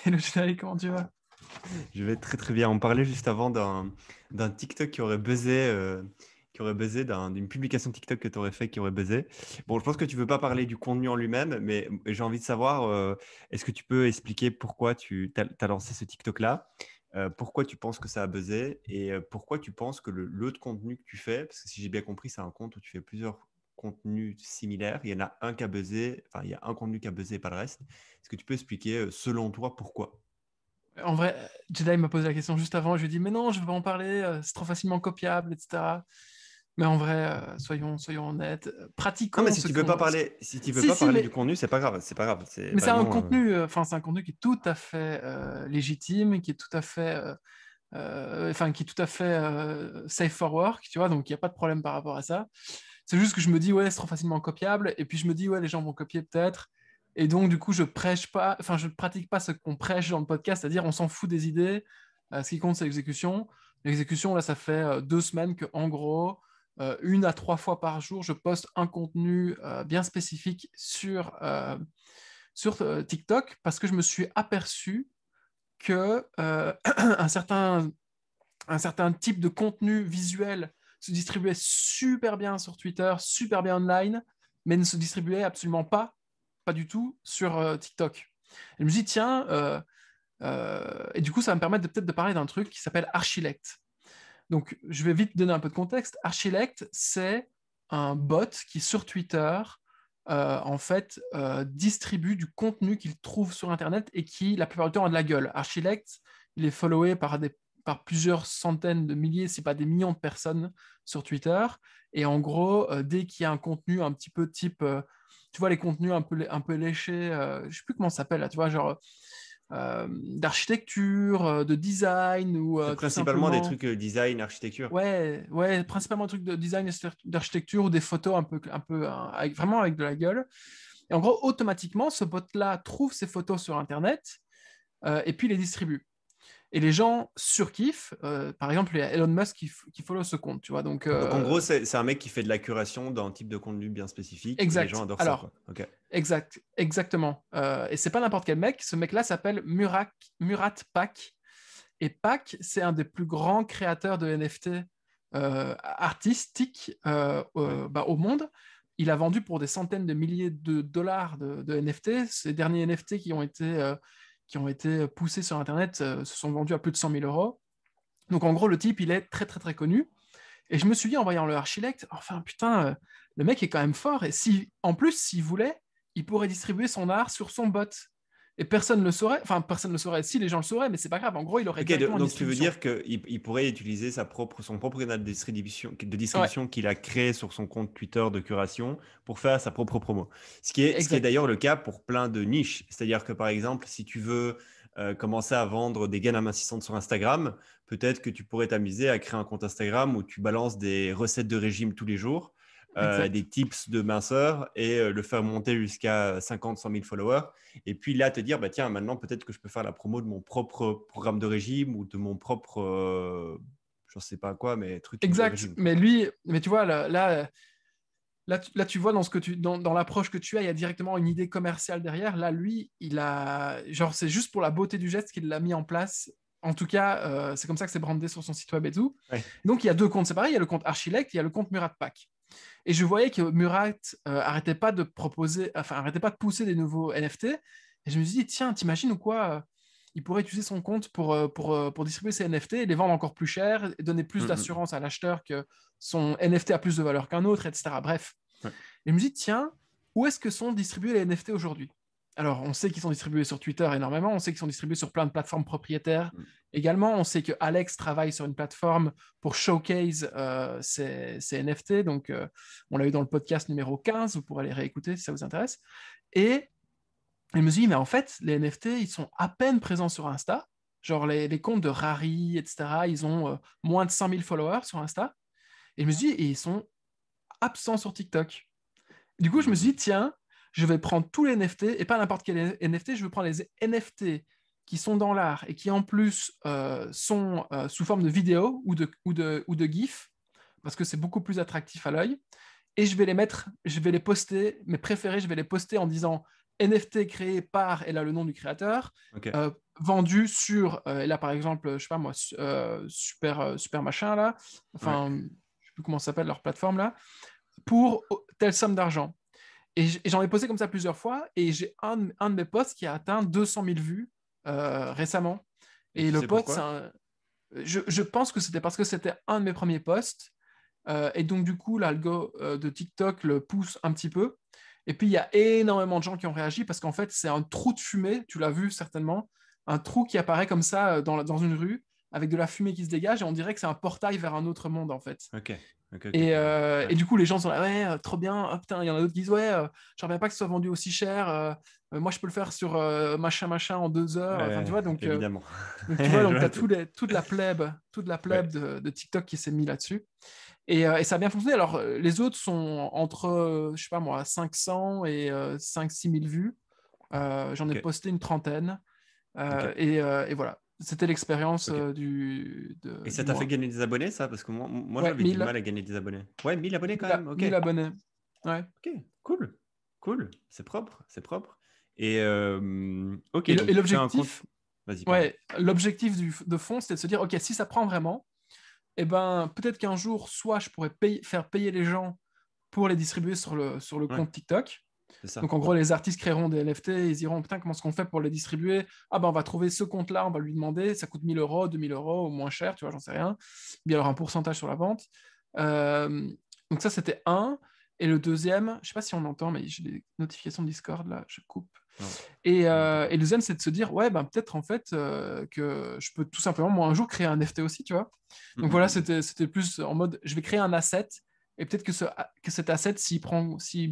Hello Jedi, comment tu vas? Je vais très très bien. On parlait juste avant d'un TikTok qui aurait buzzé, d'une publication TikTok que tu aurais fait qui aurait buzzé. Bon, je pense que tu veux pas parler du contenu en lui-même, mais j'ai envie de savoir, est-ce que tu peux expliquer pourquoi tu as lancé ce TikTok-là, pourquoi tu penses que ça a buzzé et pourquoi tu penses que l'autre contenu que tu fais, parce que si j'ai bien compris, c'est un compte où tu fais plusieurs contenus similaires. Il y en a un qui a buzzé, enfin, il y a un contenu qui a buzzé, pas le reste. Est-ce que tu peux expliquer, selon toi, pourquoi? En vrai, Jedi m'a posé la question juste avant. Je lui ai dit, mais non, je veux pas en parler, c'est trop facilement copiable, etc. Mais en vrai, soyons honnêtes, Non, mais pratiquons si ce tu veux pas qu'on. parler, si tu veux Si, pas si, parler du mais, contenu, c'est pas grave, c'est pas grave, c'est mais c'est un vraiment. contenu, c'est un contenu qui est tout à fait légitime, qui est tout à fait, qui est tout à fait safe for work, tu vois, donc il n'y a pas de problème par rapport à ça. C'est juste que je me dis, ouais, c'est trop facilement copiable, et puis je me dis, ouais, les gens vont copier peut-être. Et donc, du coup, je prêche pas, enfin, je pratique pas ce qu'on prêche dans le podcast, c'est-à-dire on s'en fout des idées. Ce qui compte, c'est l'exécution. L'exécution, là, ça fait 2 semaines que, en gros, 1 à 3 fois par jour, je poste un contenu bien spécifique sur TikTok parce que je me suis aperçu que un certain type de contenu visuel se distribuait super bien sur Twitter, super bien online, mais ne se distribuait absolument pas du tout sur TikTok. Et je me dis, tiens, et du coup, ça va me permettre peut-être de parler d'un truc qui s'appelle Archilect. Donc, je vais vite donner un peu de contexte. Archilect, c'est un bot qui, sur Twitter, distribue du contenu qu'il trouve sur Internet et qui, la plupart du temps, a de la gueule. Archilect, il est followé par plusieurs centaines de milliers, si pas des millions de personnes sur Twitter. Et en gros, dès qu'il y a un contenu un petit peu type, tu vois, les contenus un peu léchés, je sais plus comment ça s'appelle, là, tu vois, genre d'architecture, de design ou C'est tout principalement des simplement. trucs design, architecture. Ouais, ouais, principalement un truc de design et d'architecture ou des photos vraiment avec de la gueule. Et en gros, automatiquement, ce bot-là trouve ces photos sur Internet et puis les distribue. Et les gens surkiffent. Par exemple, il y a Elon Musk qui follow ce compte, tu vois. Donc, Donc en gros, c'est un mec qui fait de la curation d'un type de contenu bien spécifique et les gens exact. adorent ça, Alors, quoi. Ok. exactement. Et c'est pas n'importe quel mec. Ce mec-là s'appelle Murat Pak. Et Pak, c'est un des plus grands créateurs de NFT artistiques Ouais. au monde. Il a vendu pour des centaines de milliers de dollars de NFT. Ces derniers NFT qui ont été poussés sur Internet se sont vendus à plus de 100 000 euros. Donc en gros, le type, il est très très très connu. Et je me suis dit en voyant le Archilect, enfin putain, le mec est quand même fort. Et si, en plus, s'il voulait, il pourrait distribuer son art sur son bot. Et personne ne le saurait. Enfin, personne ne le saurait. Si, les gens le sauraient, mais c'est pas grave. En gros, il aurait Ok, directement une donc tu veux distribution. dire qu'il pourrait utiliser son propre canal de Ouais, distribution qu'il a créé sur son compte Twitter de curation pour faire sa propre promo. Ce qui est exact. d'ailleurs le cas pour plein de niches. C'est-à-dire que par exemple, si tu veux commencer à vendre des gaines amincissantes sur Instagram, peut-être que tu pourrais t'amuser à créer un compte Instagram où tu balances des recettes de régime tous les jours, Exact. des tips de minceur et le faire monter jusqu'à 50, 100 000 followers. Et puis là, te dire, bah, tiens, maintenant, peut-être que je peux faire la promo de mon propre programme de régime ou de mon propre, je ne sais pas quoi, mais truc de Exact. régime, quoi. Mais lui, mais tu vois, là, tu vois dans l'approche que tu as, il y a directement une idée commerciale derrière. Là, lui, genre, c'est juste pour la beauté du geste qu'il l'a mis en place. En tout cas, c'est comme ça que c'est brandé sur son site web et tout. Ouais. Donc, il y a deux comptes séparés. Il y a le compte Archilect, il y a le compte Muratpack. Et je voyais que Murat arrêtait pas de pousser des nouveaux NFT. Et je me suis dit, tiens, t'imagines ou quoi il pourrait utiliser son compte pour distribuer ses NFT et les vendre encore plus cher et donner plus Mm, d'assurance à l'acheteur que son NFT a plus de valeur qu'un autre, etc. Bref. ouais. Et je me dis, tiens, où est-ce que sont distribués les NFT aujourd'hui? Alors, on sait qu'ils sont distribués sur Twitter énormément, on sait qu'ils sont distribués sur plein de plateformes propriétaires Mm. également. On sait que Alex travaille sur une plateforme pour showcase ses NFT. Donc, on l'a eu dans le podcast numéro 15, vous pourrez les réécouter si ça vous intéresse. Et je me suis dit, mais en fait, les NFT, ils sont à peine présents sur Insta. Genre les comptes de Rari, etc., ils ont moins de 100 000 followers sur Insta. Et je me suis dit, et ils sont absents sur TikTok. Du coup, je me suis dit, Mm. tiens, je vais prendre tous les NFT, et pas n'importe quel NFT, je vais prendre les NFT qui sont dans l'art et qui en plus sont sous forme de vidéo ou de GIF, parce que c'est beaucoup plus attractif à l'œil. Et je vais les poster, mes préférés, je vais les poster en disant NFT créé par, et là le nom du créateur, Ok. vendu sur, et là par exemple, je sais pas moi, super machin là, Ouais. enfin, je sais plus comment ça s'appelle leur plateforme là, pour telle somme d'argent. Et j'en ai posé comme ça plusieurs fois, et j'ai un de mes posts qui a atteint 200 000 vues récemment. Et Et tu le sais post, pourquoi? je pense que c'était parce que c'était un de mes premiers posts. Et donc, du coup, l'algo de TikTok le pousse un petit peu. Et puis, il y a énormément de gens qui ont réagi parce qu'en fait, c'est un trou de fumée, tu l'as vu certainement, un trou qui apparaît comme ça dans une rue avec de la fumée qui se dégage, et on dirait que c'est un portail vers un autre monde, en fait. Ok. Ok, ok, Et, ok. euh, Ouais. et du coup, les gens sont là, ouais, trop bien. Oh, putain, il y en a d'autres qui disent, ouais, je ne reviens pas que ce soit vendu aussi cher. Moi, je peux le faire sur machin, machin en 2 heures. Enfin, tu vois, Évidemment. donc tu vois, Je donc tu as vois, toute la ouais. plèbe de TikTok qui s'est mis là-dessus. Et ça a bien fonctionné. Alors, les autres sont entre, je sais pas moi, 500 et 5-6 000 vues. J'en ai Ok. posté une trentaine. Ok. Et voilà, c'était l'expérience Ok. Et ça du t'a fait mois. gagner des abonnés, ça? Parce que moi Ouais, j'avais du 1000, mal à gagner des abonnés. Ouais, 1000 abonnés quand 1000, même. Ok. 1000 abonnés. Ouais. Ok. Cool. Cool. C'est propre. C'est propre. Et ok, Et donc tu crées un compte. l'objectif, Vas-y, pardon. ouais, l'objectif de fond, c'était de se dire, OK, si ça prend vraiment, eh ben, peut-être qu'un jour, soit je pourrais faire payer les gens pour les distribuer sur le Ouais, compte TikTok. c'est ça. Donc, en gros, les artistes créeront des NFT, ils diront, putain, comment est-ce qu'on fait pour les distribuer? Ah, ben, on va trouver ce compte-là, on va lui demander, ça coûte 1000 euros, 2000 euros, ou moins cher, tu vois, j'en sais rien. Bien, alors un pourcentage sur la vente. Euh, donc, ça, c'était un. Et le deuxième, je sais pas si on entend, mais j'ai des notifications de Discord, là, je coupe. Non, Et, non, euh, t'inquiète. et le deuxième, c'est de se dire, ouais, ben, peut-être en fait que je peux tout simplement, moi, un jour, créer un NFT aussi, tu vois. Hum, Donc hum, voilà, hum, hum. c'était plus en mode, je vais créer un asset, et peut-être que cet asset, s'il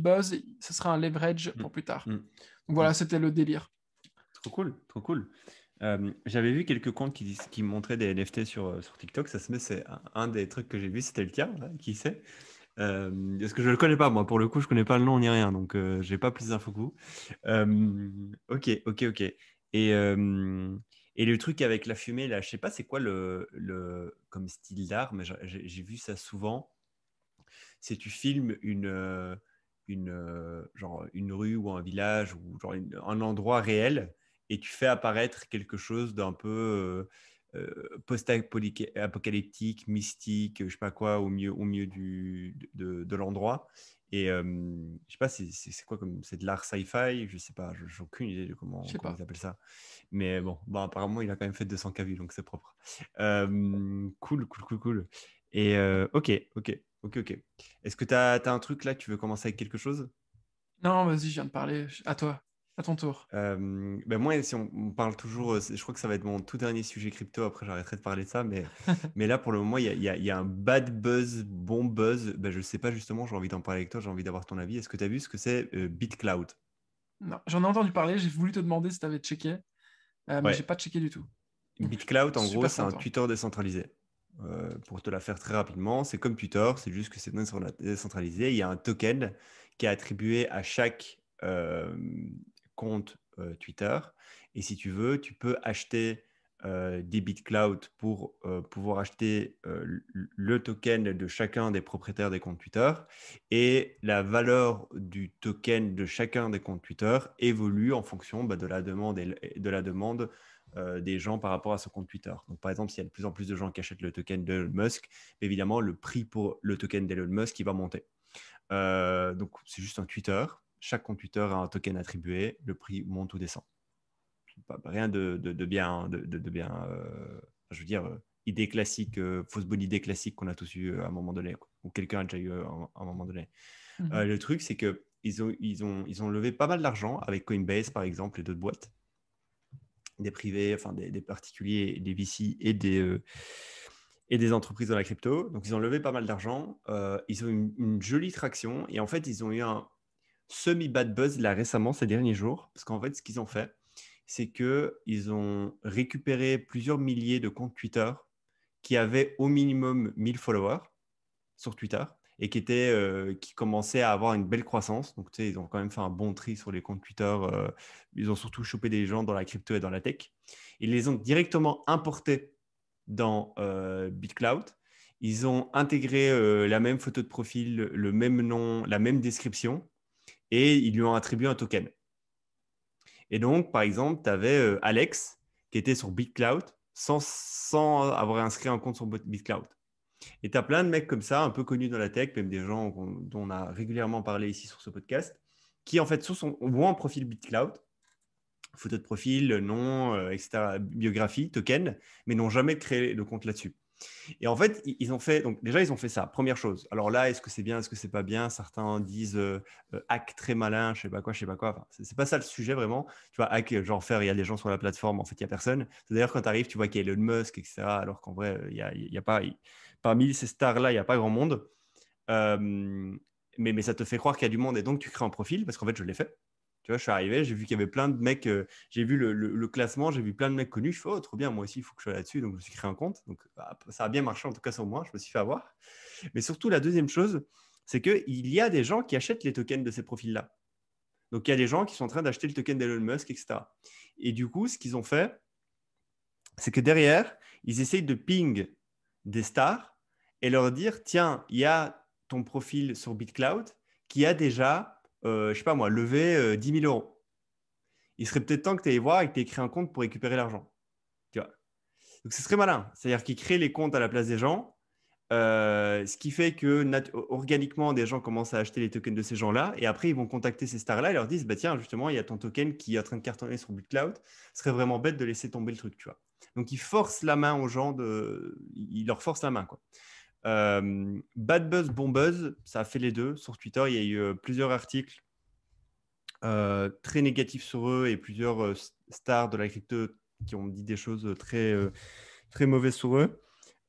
buzz, ce sera un leverage Hum, pour plus tard. hum, Donc hum. voilà, c'était le délire. Trop cool, trop cool. J'avais vu quelques comptes qui montraient des NFT sur TikTok. Ça se met, c'est un des trucs que j'ai vu, c'était le tien, là, qui sait. Parce que je le connais pas, moi, pour le coup, je connais pas le nom ni rien, donc j'ai pas plus d'infos que vous. Ok, ok, ok. Et, euh, et le truc avec la fumée, là, je sais pas c'est quoi comme style d'art, mais j'ai vu ça souvent. C'est tu filmes genre une rue ou un village ou genre un endroit réel et tu fais apparaître quelque chose d'un peu post-apocalyptique, mystique, je sais pas quoi, au milieu de l'endroit. Et je sais pas, c'est quoi comme c'est de l'art sci-fi, je sais pas, j'ai aucune idée de Je comment, sais comment pas. ils appellent ça. Mais bon, apparemment, il a quand même fait 200 K vues, donc c'est propre. Cool, cool, cool, cool. Et ok, ok, ok, ok. Est-ce que tu as un truc là, tu veux commencer avec quelque chose? Non, vas-y, je viens de parler. À toi, à ton tour. Ben moi, si on parle toujours, je crois que ça va être mon tout dernier sujet crypto, après j'arrêterai de parler de ça, mais là pour le moment, il y a un bad buzz, bon buzz, ben, je sais pas justement, j'ai envie d'en parler avec toi, j'ai envie d'avoir ton avis. Est-ce que tu as vu ce que c'est BitCloud? Non, j'en ai entendu parler, j'ai voulu te demander si tu avais checké, mais j'ai Ouais, pas checké du tout. Donc, je suis BitCloud, en gros, super c'est un content. Twitter décentralisé. Pour te la faire très rapidement, c'est comme Twitter, c'est juste que c'est décentralisé. Il y a un token qui est attribué à chaque compte Twitter. Et si tu veux, tu peux acheter des BitCloud pour pouvoir acheter le token de chacun des propriétaires des comptes Twitter. Et la valeur du token de chacun des comptes Twitter évolue en fonction de la demande des gens par rapport à ce compte Twitter. Donc, par exemple, s'il y a de plus en plus de gens qui achètent le token d'Elon Musk, évidemment, le prix pour le token d'Elon Musk, il va monter. Donc, c'est juste un Twitter. Chaque compte Twitter a un token attribué. Le prix monte ou descend. Rien de bien, de bien je veux dire, idée classique, fausse bonne idée classique qu'on a tous eu à un moment donné, quoi, ou quelqu'un a déjà eu à un moment donné. Mhm. Le truc, c'est qu'ils ont levé pas mal d'argent avec Coinbase, par exemple, et d'autres boîtes des privés, enfin des particuliers, des VC et des entreprises dans la crypto. Donc, ils ont levé pas mal d'argent. Ils ont une jolie traction. Et en fait, ils ont eu un semi-bad buzz là récemment, ces derniers jours. Parce qu'en fait, ce qu'ils ont fait, c'est qu'ils ont récupéré plusieurs milliers de comptes Twitter qui avaient au minimum 1000 followers sur Twitter et qui commençaient à avoir une belle croissance. Donc, tu sais, ils ont quand même fait un bon tri sur les comptes Twitter. Ils ont surtout chopé des gens dans la crypto et dans la tech. Ils les ont directement importés dans BitCloud. Ils ont intégré la même photo de profil, le même nom, la même description et ils lui ont attribué un token. Et donc, par exemple, tu avais Alex qui était sur BitCloud sans avoir inscrit un compte sur BitCloud. Et tu as plein de mecs comme ça, un peu connus dans la tech, même des gens dont on a régulièrement parlé ici sur ce podcast, qui en fait ont un profil BitCloud, photo de profil, nom, etc., biographie, token, mais n'ont jamais créé de compte là-dessus. Et en fait, ils ont fait, donc déjà, ils ont fait ça, première chose. Alors là, est-ce que c'est bien, est-ce que c'est pas bien? Certains disent hack très malin, je sais pas quoi, je sais pas quoi. Enfin, c'est pas ça le sujet vraiment. Tu vois, hack, genre faire, il y a des gens sur la plateforme, en fait, il y a personne. C'est d'ailleurs quand tu arrives, tu vois qu'il y a Elon Musk, etc. Alors qu'en vrai, il y a pas, parmi ces stars-là, il n'y a pas grand monde. Euh, mais ça te fait croire qu'il y a du monde et donc tu crées un profil parce qu'en fait, je l'ai fait. Tu vois, je suis arrivé, j'ai vu qu'il y avait plein de mecs, j'ai vu le classement, j'ai vu plein de mecs connus. Je fais, oh, trop bien, moi aussi, il faut que je sois là-dessus. Donc, je me suis créé un compte. Donc, bah, ça a bien marché, en tout cas sur moi, je me suis fait avoir. Mais surtout, la deuxième chose, c'est qu'il y a des gens qui achètent les tokens de ces profils-là. Donc, il y a des gens qui sont en train d'acheter le token d'Elon Musk, etc. Et du coup, ce qu'ils ont fait, c'est que derrière, ils essayent de ping des stars et leur dire, tiens, il y a ton profil sur BitCloud qui a déjà, je sais pas moi, levé 10 000 euros. Il serait peut-être temps que tu ailles voir et que tu aies créé un compte pour récupérer l'argent. Tu vois. Donc, c'est très malin. C'est-à-dire qu'ils créent les comptes à la place des gens, ce qui fait que organiquement, des gens commencent à acheter les tokens de ces gens-là. Et après, ils vont contacter ces stars-là et leur disent, bah, tiens, justement, il y a ton token qui est en train de cartonner sur BitCloud. Ce serait vraiment bête de laisser tomber le truc, tu vois. Donc, ils forcent la main aux gens, ils leur forcent la main, quoi. Bad buzz, bon buzz, ça a fait les deux. Sur Twitter, il y a eu plusieurs articles très négatifs sur eux et plusieurs stars de la crypto qui ont dit des choses très mauvaises sur eux.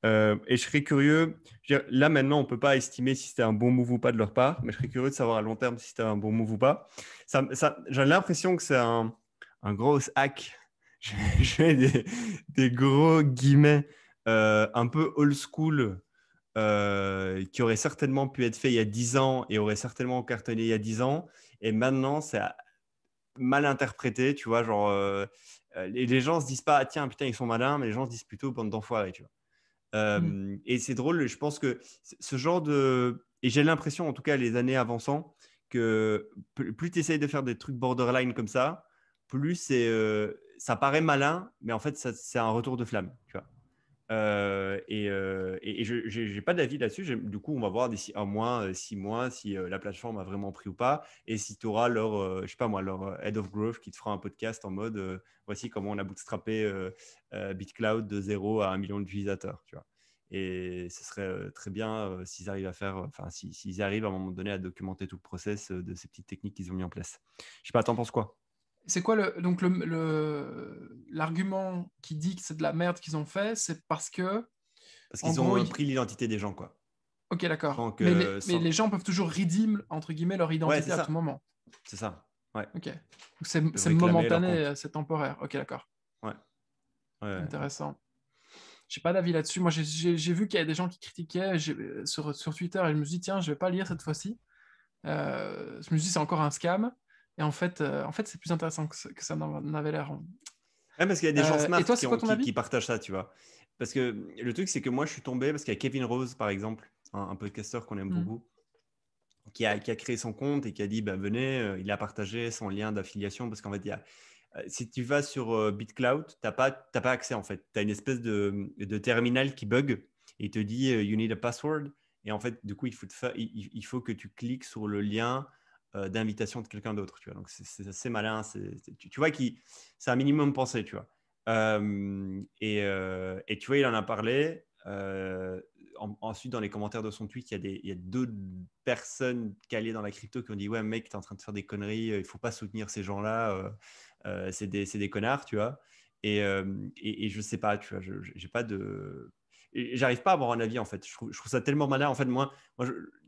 Et je serais curieux, je veux dire, là maintenant, on ne peut pas estimer si c'était un bon move ou pas de leur part, mais je serais curieux de savoir à long terme si c'était un bon move ou pas. J'ai l'impression que c'est un gros hack. Je mets des gros guillemets un peu old school qui aurait certainement pu être fait il y a 10 ans et aurait certainement cartonné il y a 10 ans. Et maintenant, c'est mal interprété, tu vois, genre les gens se disent pas, ah, tiens, putain, ils sont malins, mais les gens se disent plutôt bande d'enfoirés, tu vois. Mm. Et c'est drôle, je pense que ce genre de... Et j'ai l'impression, en tout cas, les années avançant, que plus tu essayes de faire des trucs borderline comme ça, plus ça paraît malin, mais en fait, c'est un retour de flamme, tu vois. Et je n'ai pas d'avis là-dessus. Du coup, on va voir d'ici un mois, 6 mois, si la plateforme a vraiment pris ou pas. Et si tu auras leur, je sais pas moi, leur Head of Growth qui te fera un podcast en mode voici comment on a bootstrappé BitCloud de 0 à 1 million d'utilisateurs. Tu vois. Et ce serait très bien s'ils arrivent à faire, enfin, s'ils arrivent à un moment donné à documenter tout le process de ces petites techniques qu'ils ont mis en place. Je sais pas, t'en penses quoi? C'est quoi l'argument qui dit que c'est de la merde qu'ils ont fait? C'est parce que, Parce en qu'ils gros, ont pris l'identité des gens, quoi. ok, d'accord. Sans Mais les gens peuvent toujours redeem, entre guillemets, leur Ouais, c'est identité à tout ça. moment. C'est ça. Ouais. Ok. Donc Ils peuvent c'est réclamer leur momentané, compte. c'est temporaire. Ok, d'accord. Ouais. Ouais. Intéressant. J'ai pas d'avis là-dessus. Moi, j'ai vu qu'il y a des gens qui critiquaient sur Twitter et je me suis dit, tiens, je vais pas lire cette fois-ci. Je me suis dit, c'est encore un scam. Et en fait c'est plus intéressant que ça n'en avait l'air. Ouais, parce qu'il y a des gens Et smart toi, c'est quoi ton qui avis? partagent ça, tu vois. Parce que le truc, c'est que moi, je suis tombé, parce qu'il y a Kevin Rose, par exemple, un podcasteur qu'on aime Hmm. beaucoup, qui a créé son compte et qui a dit, bah, venez, il a partagé son lien d'affiliation, parce qu'en fait, si tu vas sur BitCloud, t'as pas accès, en fait. Tu as une espèce de terminal qui bug et il te dit, you need a password. Et en fait, du coup, il faut que tu cliques sur le lien d'invitation de quelqu'un d'autre, tu vois. Donc, c'est assez malin. Tu vois, c'est un minimum pensé, tu vois. Et tu vois, il en a parlé. Ensuite, dans les commentaires de son tweet, il y a d'autres personnes calées dans la crypto qui ont dit, ouais, mec, tu es en train de faire des conneries, il faut pas soutenir ces gens-là, c'est des connards, tu vois. Et je sais pas, tu vois, j'ai pas de... J'arrive pas à avoir un avis, en fait. Je trouve ça tellement malin. En fait,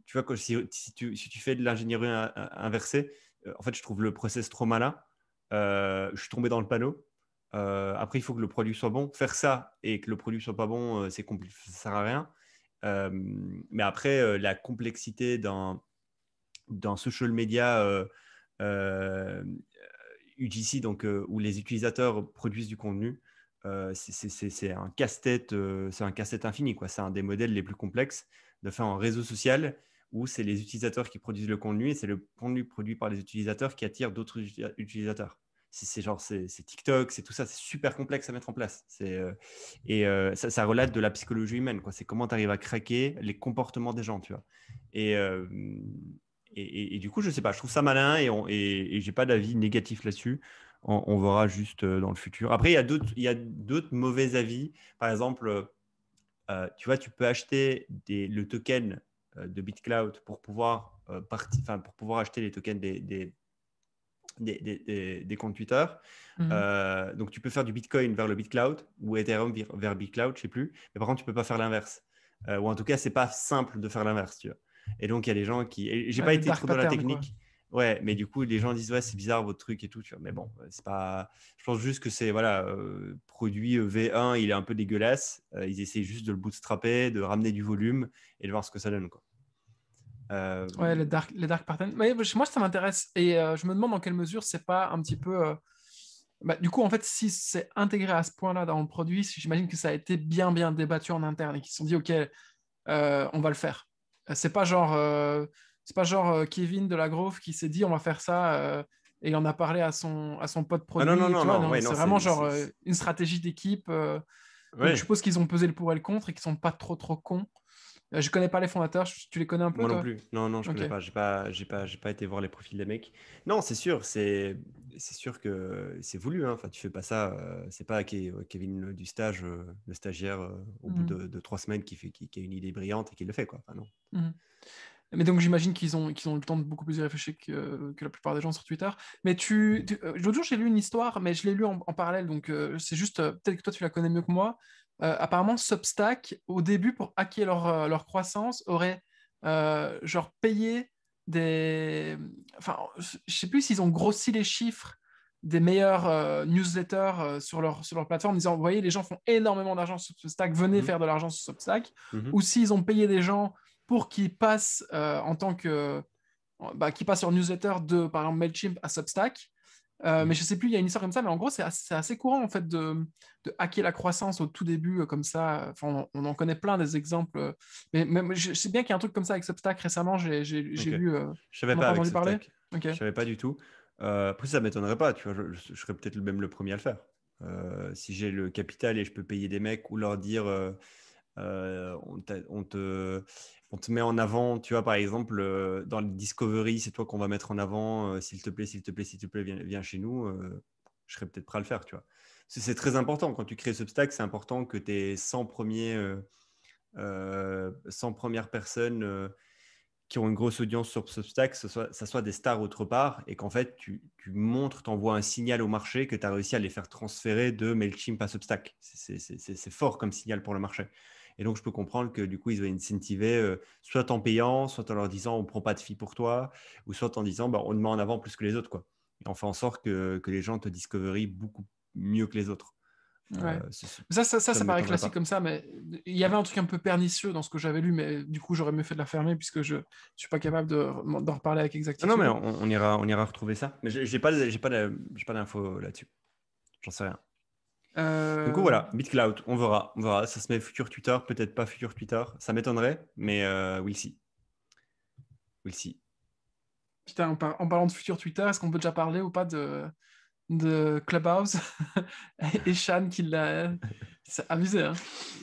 tu vois, si tu fais de l'ingénierie inversée, en fait, je trouve le process trop malin. Je suis tombé dans le panneau. Après, il faut que le produit soit bon. Faire ça et que le produit soit pas bon, c'est compliqué, ça sert à rien. Euh, mais après, la complexité d'un social media euh, UGC, donc où les utilisateurs produisent du contenu, c'est un casse-tête, c'est un casse-tête infini, quoi. C'est un des modèles les plus complexes de faire un réseau social où c'est les utilisateurs qui produisent le contenu et c'est le contenu produit par les utilisateurs qui attire d'autres utilisateurs. C'est TikTok, c'est tout ça, c'est super complexe à mettre en place. Ça relate de la psychologie humaine, quoi. C'est comment tu arrives à craquer les comportements des gens, tu vois. Et, euh, et du coup, je sais pas, je trouve ça malin et j'ai pas d'avis négatif là-dessus. On verra juste dans le futur. Après, il y a d'autres mauvais avis. Par exemple, tu vois, tu peux acheter le token de BitCloud pour pouvoir, pour pouvoir acheter les tokens des comptes Twitter. Mhm. Donc, tu peux faire du Bitcoin vers le BitCloud ou Ethereum vers BitCloud, je sais plus. Mais par contre, tu peux pas faire l'inverse. Ou en tout cas, c'est pas simple de faire l'inverse, tu vois. Et donc, il y a des gens qui. J'ai Ouais, pas des été dark trop dans la patterns, quoi. technique. Ouais, mais du coup, les gens disent ouais, c'est bizarre votre truc et tout, tu vois. Mais bon, c'est pas. Je pense juste que c'est voilà, produit V1, il est un peu dégueulasse. Ils essaient juste de le bootstrapper, de ramener du volume et de voir ce que ça donne, quoi. Euh, Ouais, les dark patterns. Mais moi, ça m'intéresse. Et je me demande dans quelle mesure c'est pas un petit peu. Bah, du coup, en fait, si c'est intégré à ce point-là dans le produit, j'imagine que ça a été bien, bien débattu en interne et qu'ils se sont dit, OK, on va le faire. C'est pas genre Kevin de la Grove qui s'est dit, on va faire ça et il en a parlé à son pote Ah non, non, produit. non, Tu vois, non, non, ouais, non, c'est vraiment genre une stratégie d'équipe. Donc, je Ouais. suppose qu'ils ont pesé le pour et le contre et qu'ils sont pas trop, trop cons. Je connais pas les fondateurs. Tu les connais un peu, Moi non toi? plus. Non, non, je Ok. connais pas. J'ai pas été voir les profils des mecs. Non, c'est sûr que c'est voulu, hein. Enfin, tu fais pas ça. C'est pas Kevin du stage, le stagiaire, au bout Mhm. de 3 semaines qui a une idée brillante et qui le fait, quoi. Enfin, non. Mhm. Mais donc j'imagine qu'ils ont eu le temps de beaucoup plus y réfléchir que la plupart des gens sur Twitter. Mais l'autre jour j'ai lu une histoire, mais je l'ai lu en parallèle, donc c'est juste, peut-être que toi tu la connais mieux que moi. Apparemment Substack, au début, pour hacker leur croissance, aurait genre payé des... Enfin, je sais plus s'ils ont grossi les chiffres des meilleurs newsletters sur leur plateforme, en disant, vous voyez, les gens font énormément d'argent sur Substack, venez Mhm. faire de l'argent sur Substack. Mhm. Ou s'ils ont payé des gens pour qu'ils passent en tant que qui passent leur newsletter de par exemple Mailchimp à Substack. Mais Mhm. je sais plus, il y a une histoire comme ça, mais en gros, c'est assez courant en fait de hacker la croissance au tout début comme ça. Enfin, on en connaît plein des exemples. Mais je sais bien qu'il y a un truc comme ça avec Substack récemment, j'ai Ok. lu. Je savais On n'a pas pas avec entendu parler? Substack. Ok. Je savais pas du tout. Après, ça m'étonnerait pas. Tu vois, je serais peut-être même le premier à le faire. Si j'ai le capital et je peux payer des mecs ou leur dire. On, on te met en avant, tu vois, par exemple, dans le Discovery, c'est toi qu'on va mettre en avant, s'il te plaît, s'il te plaît, s'il te plaît, viens chez nous, je serais peut-être prêt à le faire, tu vois. C'est très important, quand tu crées Substack, c'est important que tes 100 premières personnes qui ont une grosse audience sur Substack, ça soit des stars autre part, et qu'en fait, tu montres, tu envoies un signal au marché que tu as réussi à les faire transférer de Mailchimp à Substack. C'est fort comme signal pour le marché. Et donc, je peux comprendre que du coup, ils ont incentivé soit en payant, soit en leur disant on ne prend pas de fee pour toi, ou soit en disant bah, on te met en avant plus que les autres, quoi. Et on fait en sorte que les gens te discovery beaucoup mieux que les autres. Ouais. Ça Ça ne paraît m'étonnerait classique pas. comme ça, mais il y avait un truc un peu pernicieux dans ce que j'avais lu, mais du coup, j'aurais mieux fait de la fermer puisque je suis pas capable d'en reparler avec Ah non, mais exactitude. on ira retrouver ça. Mais j'ai pas d'infos là-dessus. J'en sais rien. Du coup, Euh, voilà, BitCloud, on verra. On verra. Ça se met futur Twitter, peut-être pas futur Twitter. Ça m'étonnerait, mais we'll see. We'll see. Putain, en parlant de futur Twitter, est-ce qu'on peut déjà parler ou pas de Clubhouse et Shan qui l'a. C'est abusé, hein.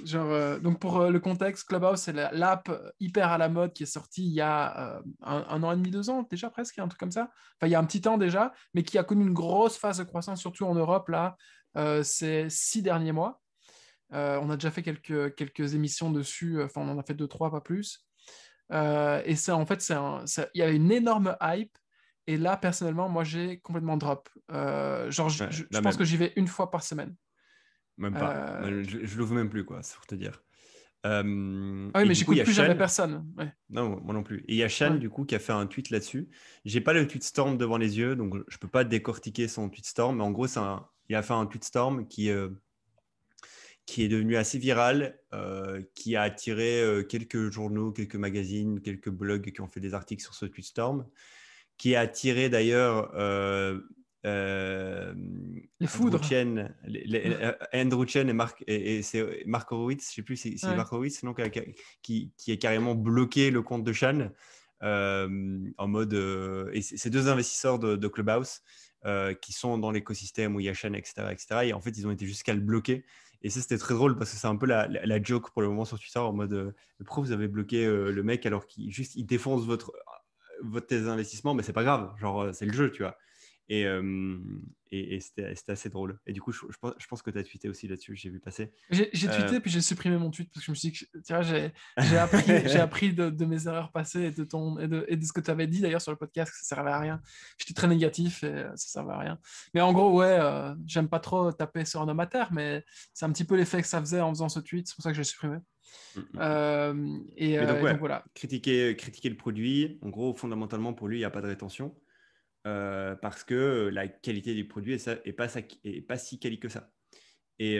Genre, donc pour le contexte, Clubhouse, c'est l'app hyper à la mode qui est sortie il y a un an et demi, 2 ans, déjà presque, un truc comme ça. Enfin, il y a un petit temps déjà, mais qui a connu une grosse phase de croissance, surtout en Europe, là, ces 6 derniers mois. On a déjà fait quelques émissions dessus, enfin, on en a fait deux, trois, pas plus. Et ça, en fait, il y avait une énorme hype. Et là, personnellement, moi, j'ai complètement drop. Genre, Ouais, je la pense que même. j'y vais une fois par semaine. Même pas. Euh, Je l'ouvre même plus, quoi, c'est pour te dire. Ah oui, Et mais du coup, il y j'écoute a plus jamais Shan. personne. Ouais, Non, moi non plus. Et il y a Shan, ouais. du coup, qui a fait un tweet là-dessus. J'ai pas le tweet storm devant les yeux, donc je peux pas décortiquer son tweet storm. Mais en gros, il a fait un tweet storm qui est devenu assez viral, qui a attiré quelques journaux, quelques magazines, quelques blogs qui ont fait des articles sur ce tweetstorm, qui a attiré d'ailleurs Les foudres. Andrew Chen et c'est Mark Horowitz, je sais plus si c'est Ouais. Mark Horowitz non, qui a carrément bloqué le compte de Chan en mode et c'est deux investisseurs de Clubhouse qui sont dans l'écosystème où il y a chaîne, etc., etc. Et en fait, ils ont été jusqu'à le bloquer. Et ça, c'était très drôle parce que c'est un peu la joke pour le moment sur Twitter en mode pourquoi vous avez bloqué le mec alors qu'il défonce tes investissements, mais c'est pas grave, genre c'est le jeu, tu vois. Et, euh, et c'était assez drôle. Et du coup, je pense que tu as tweeté aussi là-dessus, j'ai vu passer. J'ai Euh, tweeté, puis j'ai supprimé mon tweet parce que je me suis dit que, tu vois, j'ai appris de mes erreurs passées et de ce que tu avais dit d'ailleurs sur le podcast que ça servait à rien. J'étais très négatif et ça servait à rien. Mais en gros, ouais, j'aime pas trop taper sur un homme à terre, mais c'est un petit peu l'effet que ça faisait en faisant ce tweet. C'est pour ça que j'ai supprimé. Mais donc, Et donc ouais, voilà. critiquer le produit, en gros, fondamentalement, pour lui, il n'y a pas de rétention parce que la qualité du produit est pas si quali que ça. Et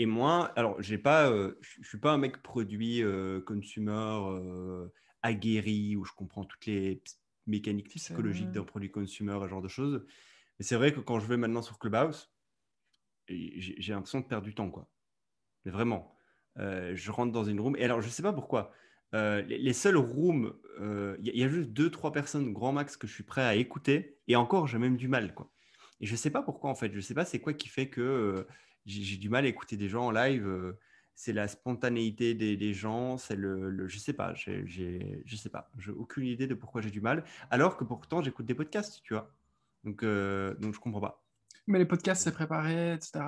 moi, alors, je suis pas un mec produit consumer aguerri où je comprends toutes les mécaniques Si c'est, psychologiques d'un produit consumer, ce genre de choses. Mais c'est vrai que quand je vais maintenant sur Clubhouse, j'ai l'impression de perdre du temps, quoi. Mais vraiment, je rentre dans une room. Et alors, je sais pas pourquoi. Les seules rooms, il y a juste deux, trois personnes, grand max, que je suis prêt à écouter. Et encore, j'ai même du mal, quoi. Et je sais pas pourquoi, en fait. Je sais pas c'est quoi qui fait que j'ai du mal à écouter des gens en live. C'est la spontanéité des gens. C'est je sais pas. Je sais pas. J'ai aucune idée de pourquoi j'ai du mal. Alors que pourtant, j'écoute des podcasts, tu vois. Donc je comprends pas. mais les podcasts, c'est préparé, etc.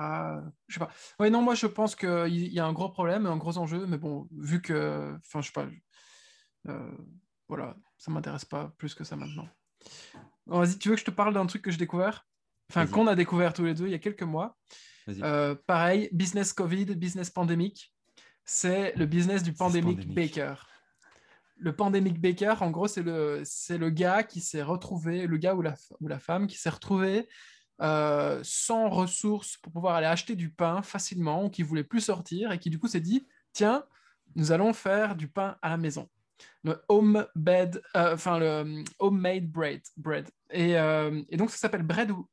Je sais pas. Ouais, non, moi, je pense qu'il y a un gros problème, un gros enjeu, mais bon, vu que. Enfin, je sais pas. euh, voilà, ça m'intéresse pas plus que ça maintenant. Bon, vas-y, tu veux que je te parle d'un truc que j'ai découvert? Enfin, Vas-y, qu'on a découvert tous les deux il y a quelques mois. vas-y. Pareil, business Covid, business pandémique. C'est le business du C'est pandemic pandémique. baker. Le pandemic baker, en gros, c'est le gars qui s'est retrouvé, le gars ou la femme qui s'est retrouvé sans ressources pour pouvoir aller acheter du pain facilement, ou qui voulait plus sortir et qui du coup s'est dit, tiens, nous allons faire du pain à la maison. Le homemade bread. Et donc ça s'appelle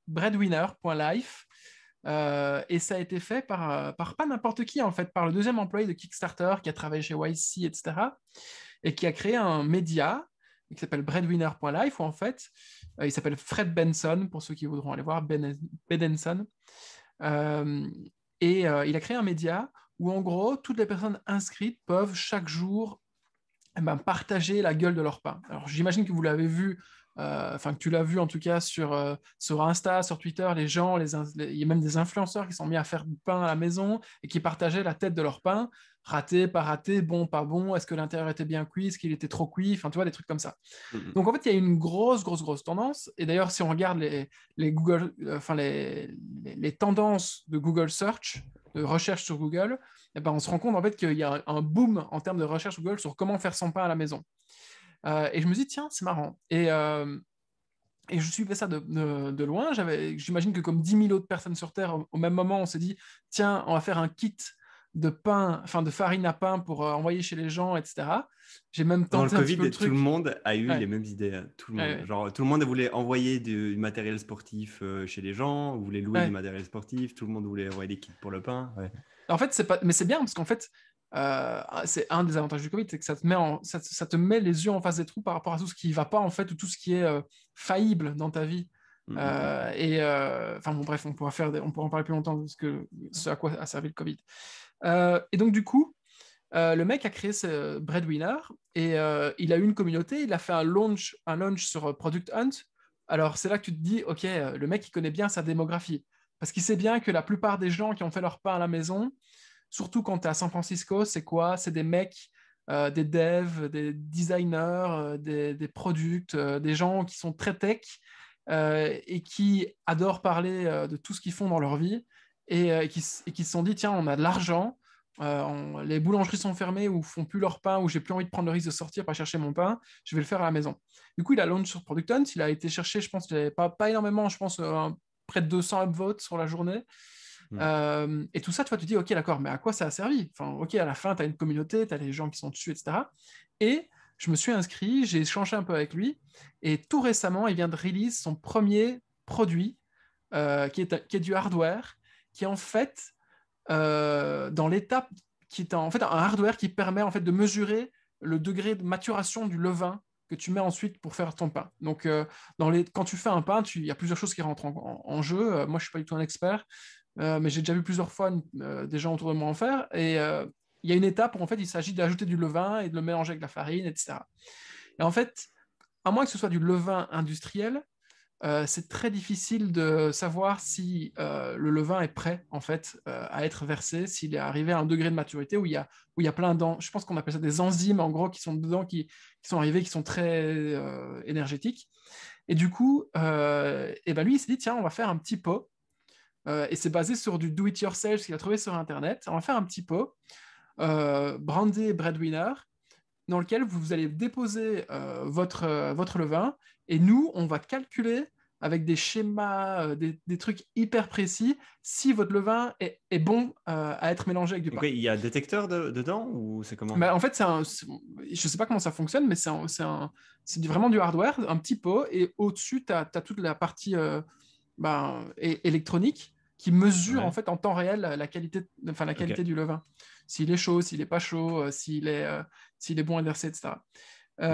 breadwinner.life. Et ça a été fait par pas n'importe qui, en fait, par le deuxième employé de Kickstarter qui a travaillé chez YC, etc. Et qui a créé un média qui s'appelle breadwinner.life, où en fait, il s'appelle Fred Benson, pour ceux qui voudront aller voir, Benson. Euh, il a créé un média où en gros, toutes les personnes inscrites peuvent chaque jour partager la gueule de leur pain. Alors j'imagine que vous l'avez vu, enfin que tu l'as vu en tout cas sur Insta, sur Twitter, il y a même des influenceurs qui sont mis à faire du pain à la maison et qui partageaient la tête de leur pain, raté, pas raté, bon, pas bon, est-ce que l'intérieur était bien cuit, est-ce qu'il était trop cuit, enfin tu vois, des trucs comme ça. Mm, Donc en fait, il y a une grosse, grosse, grosse tendance. Et d'ailleurs, si on regarde les Google, enfin les tendances de Google Search, de recherche sur Google, eh ben, on se rend compte en fait qu'il y a un boom en termes de recherche Google sur comment faire son pain à la maison. Et je me dis, tiens, c'est marrant. Et je suivais ça de loin. J'imagine que comme 10 000 autres personnes sur Terre, au même moment, on s'est dit, tiens, on va faire un kit de pain, enfin de farine à pain pour envoyer chez les gens, etc. J'ai même Pendant le tenté un petit peu le Covid, tout le truc. monde a eu les Ouais, mêmes idées, hein. Tout le ouais, monde. ouais. Genre, tout le monde voulait envoyer du matériel sportif chez les gens, voulait louer du Ouais. matériel sportif, tout le monde voulait envoyer des kits pour le pain. Ouais. En fait, c'est pas, mais c'est bien parce qu'en fait, c'est un des avantages du Covid, c'est que ça te met les yeux en face des trous par rapport à tout ce qui va pas en fait ou tout ce qui est faillible dans ta vie. Mm, mm, mm. Enfin bon, bref, on pourra en parler plus longtemps de ce à quoi a servi le Covid. Et donc du coup, le mec a créé ce Breadwinner et il a eu une communauté. Il a fait un launch sur Product Hunt. Alors c'est là que tu te dis, ok, le mec il connaît bien sa démographie parce qu'il sait bien que la plupart des gens qui ont fait leur pain à la maison, surtout quand tu es à San Francisco, c'est quoi? C'est des mecs, des devs, des designers, des products, des gens qui sont très tech et qui adorent parler de tout ce qu'ils font dans leur vie et qui se sont dit, tiens, on a de l'argent, les boulangeries sont fermées ou font plus leur pain ou j'ai plus envie de prendre le risque de sortir pour chercher mon pain, je vais le faire à la maison. Du coup, il a launch sur Product Hunt, il a été chercher, je pense, pas énormément, je pense, près de 200 upvotes sur la journée. Mm. Et tout ça, tu vois, tu dis, ok, d'accord, mais à quoi ça a servi? Enfin, ok, à la fin, tu as une communauté, tu as les gens qui sont dessus, etc. Et je me suis inscrit, j'ai échangé un peu avec lui, et tout récemment, il vient de release son premier produit, qui est du hardware, qui est en fait dans l'étape qui est en fait un hardware qui permet en fait de mesurer le degré de maturation du levain que tu mets ensuite pour faire ton pain. Donc, quand tu fais un pain, il y a plusieurs choses qui rentrent en jeu. Moi, je ne suis pas du tout un expert, mais j'ai déjà vu plusieurs fois des gens autour de moi en faire. Et il y a une étape où en fait, il s'agit d'ajouter du levain et de le mélanger avec la farine, etc. Et en fait, à moins que ce soit du levain industriel, c'est très difficile de savoir si le levain est prêt en fait à être versé, s'il est arrivé à un degré de maturité où il y a plein je pense qu'on appelle ça des enzymes en gros qui sont dedans, qui sont arrivés, qui sont très énergétiques. Et du coup, et ben lui, il s'est dit, tiens, on va faire un petit pot. Et c'est basé sur du do-it-yourself qu'il a trouvé sur Internet. On va faire un petit pot brandé Breadwinner dans lequel vous allez déposer votre levain et nous, on va calculer avec des schémas, des trucs hyper précis, si votre levain est bon à être mélangé avec du pain. Donc, il y a un détecteur dedans ou c'est comment? En fait, je ne sais pas comment ça fonctionne, mais c'est vraiment du hardware, un petit pot, et au-dessus, tu as toute la partie électronique qui mesure en Ouais. fait en temps réel la qualité, enfin, la qualité Ok. du levain. S'il est chaud, s'il n'est pas chaud, s'il est bon à verser, etc. Ok.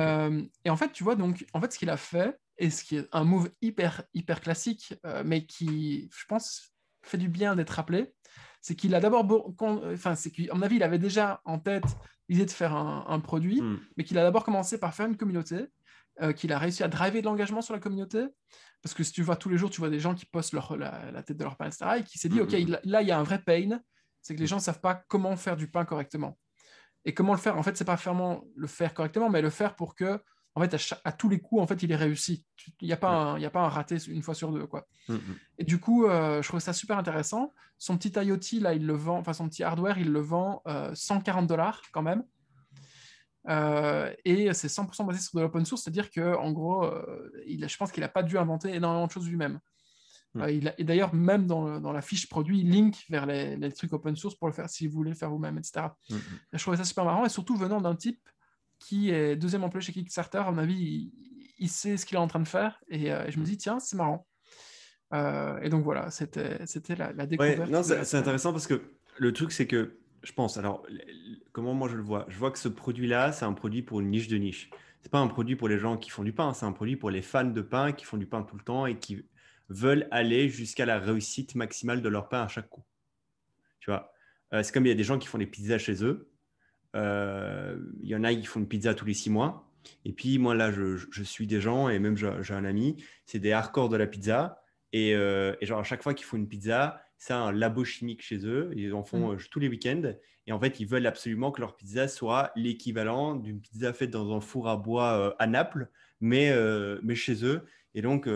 Et en fait, tu vois, donc, en fait, ce qu'il a fait, et ce qui est un move hyper, hyper classique, mais qui, je pense, fait du bien d'être rappelé, c'est qu'il a d'abord, enfin, c'est qu'à mon avis, il avait déjà en tête l'idée de faire un produit, Hmm. mais qu'il a d'abord commencé par faire une communauté, qu'il a réussi à driver de l'engagement sur la communauté, parce que si tu vois tous les jours, tu vois des gens qui postent la tête de leur pain, etc., et qui s'est dit, Hmm, OK, hmm, hmm. là, il y a un vrai pain, c'est que les Hmm. gens ne savent pas comment faire du pain correctement. Et comment le faire? En fait, c'est pas vraiment le faire correctement, mais le faire pour que, en fait, à tous les coups, en fait, il est réussi. Il n'y a pas Ouais. il y a pas un raté une fois sur deux, quoi. Hmm, hmm. Et du coup, je trouve ça super intéressant. Son petit IoT, là, il le vend, enfin, son petit hardware, il le vend $140 quand même. Et c'est 100% basé sur de l'open source, c'est-à-dire que en gros, je pense qu'il n'a pas dû inventer énormément de choses lui-même. Hmm. Et d'ailleurs, même dans la fiche produit, il link vers les trucs open source pour le faire si vous voulez le faire vous-même, etc. Hmm, hmm. Et je trouvais ça super marrant, et surtout venant d'un type qui est deuxième employé chez Kickstarter, à mon avis, il sait ce qu'il est en train de faire, et je me Hmm. dis, tiens, c'est marrant. Et donc voilà, c'était la Ouais, découverte non, de la c'est semaine. intéressant parce que le truc, c'est que je pense, alors, comment moi je le vois? Je vois que ce produit-là, c'est un produit pour une niche de niche. C'est pas un produit pour les gens qui font du pain, c'est un produit pour les fans de pain qui font du pain tout le temps et qui veulent aller jusqu'à la réussite maximale de leur pain à chaque coup. Tu vois? C'est comme il y a des gens qui font des pizzas chez eux. Il y en a qui font une pizza tous les 6 mois. Et puis moi là, je suis des gens et même j'ai un ami, c'est des hardcore de la pizza. Et genre à chaque fois qu'ils font une pizza, c'est un labo chimique chez eux. Ils en font Mm. tous les week-ends. Et en fait, ils veulent absolument que leur pizza soit l'équivalent d'une pizza faite dans un four à bois à Naples, mais chez eux. Et donc,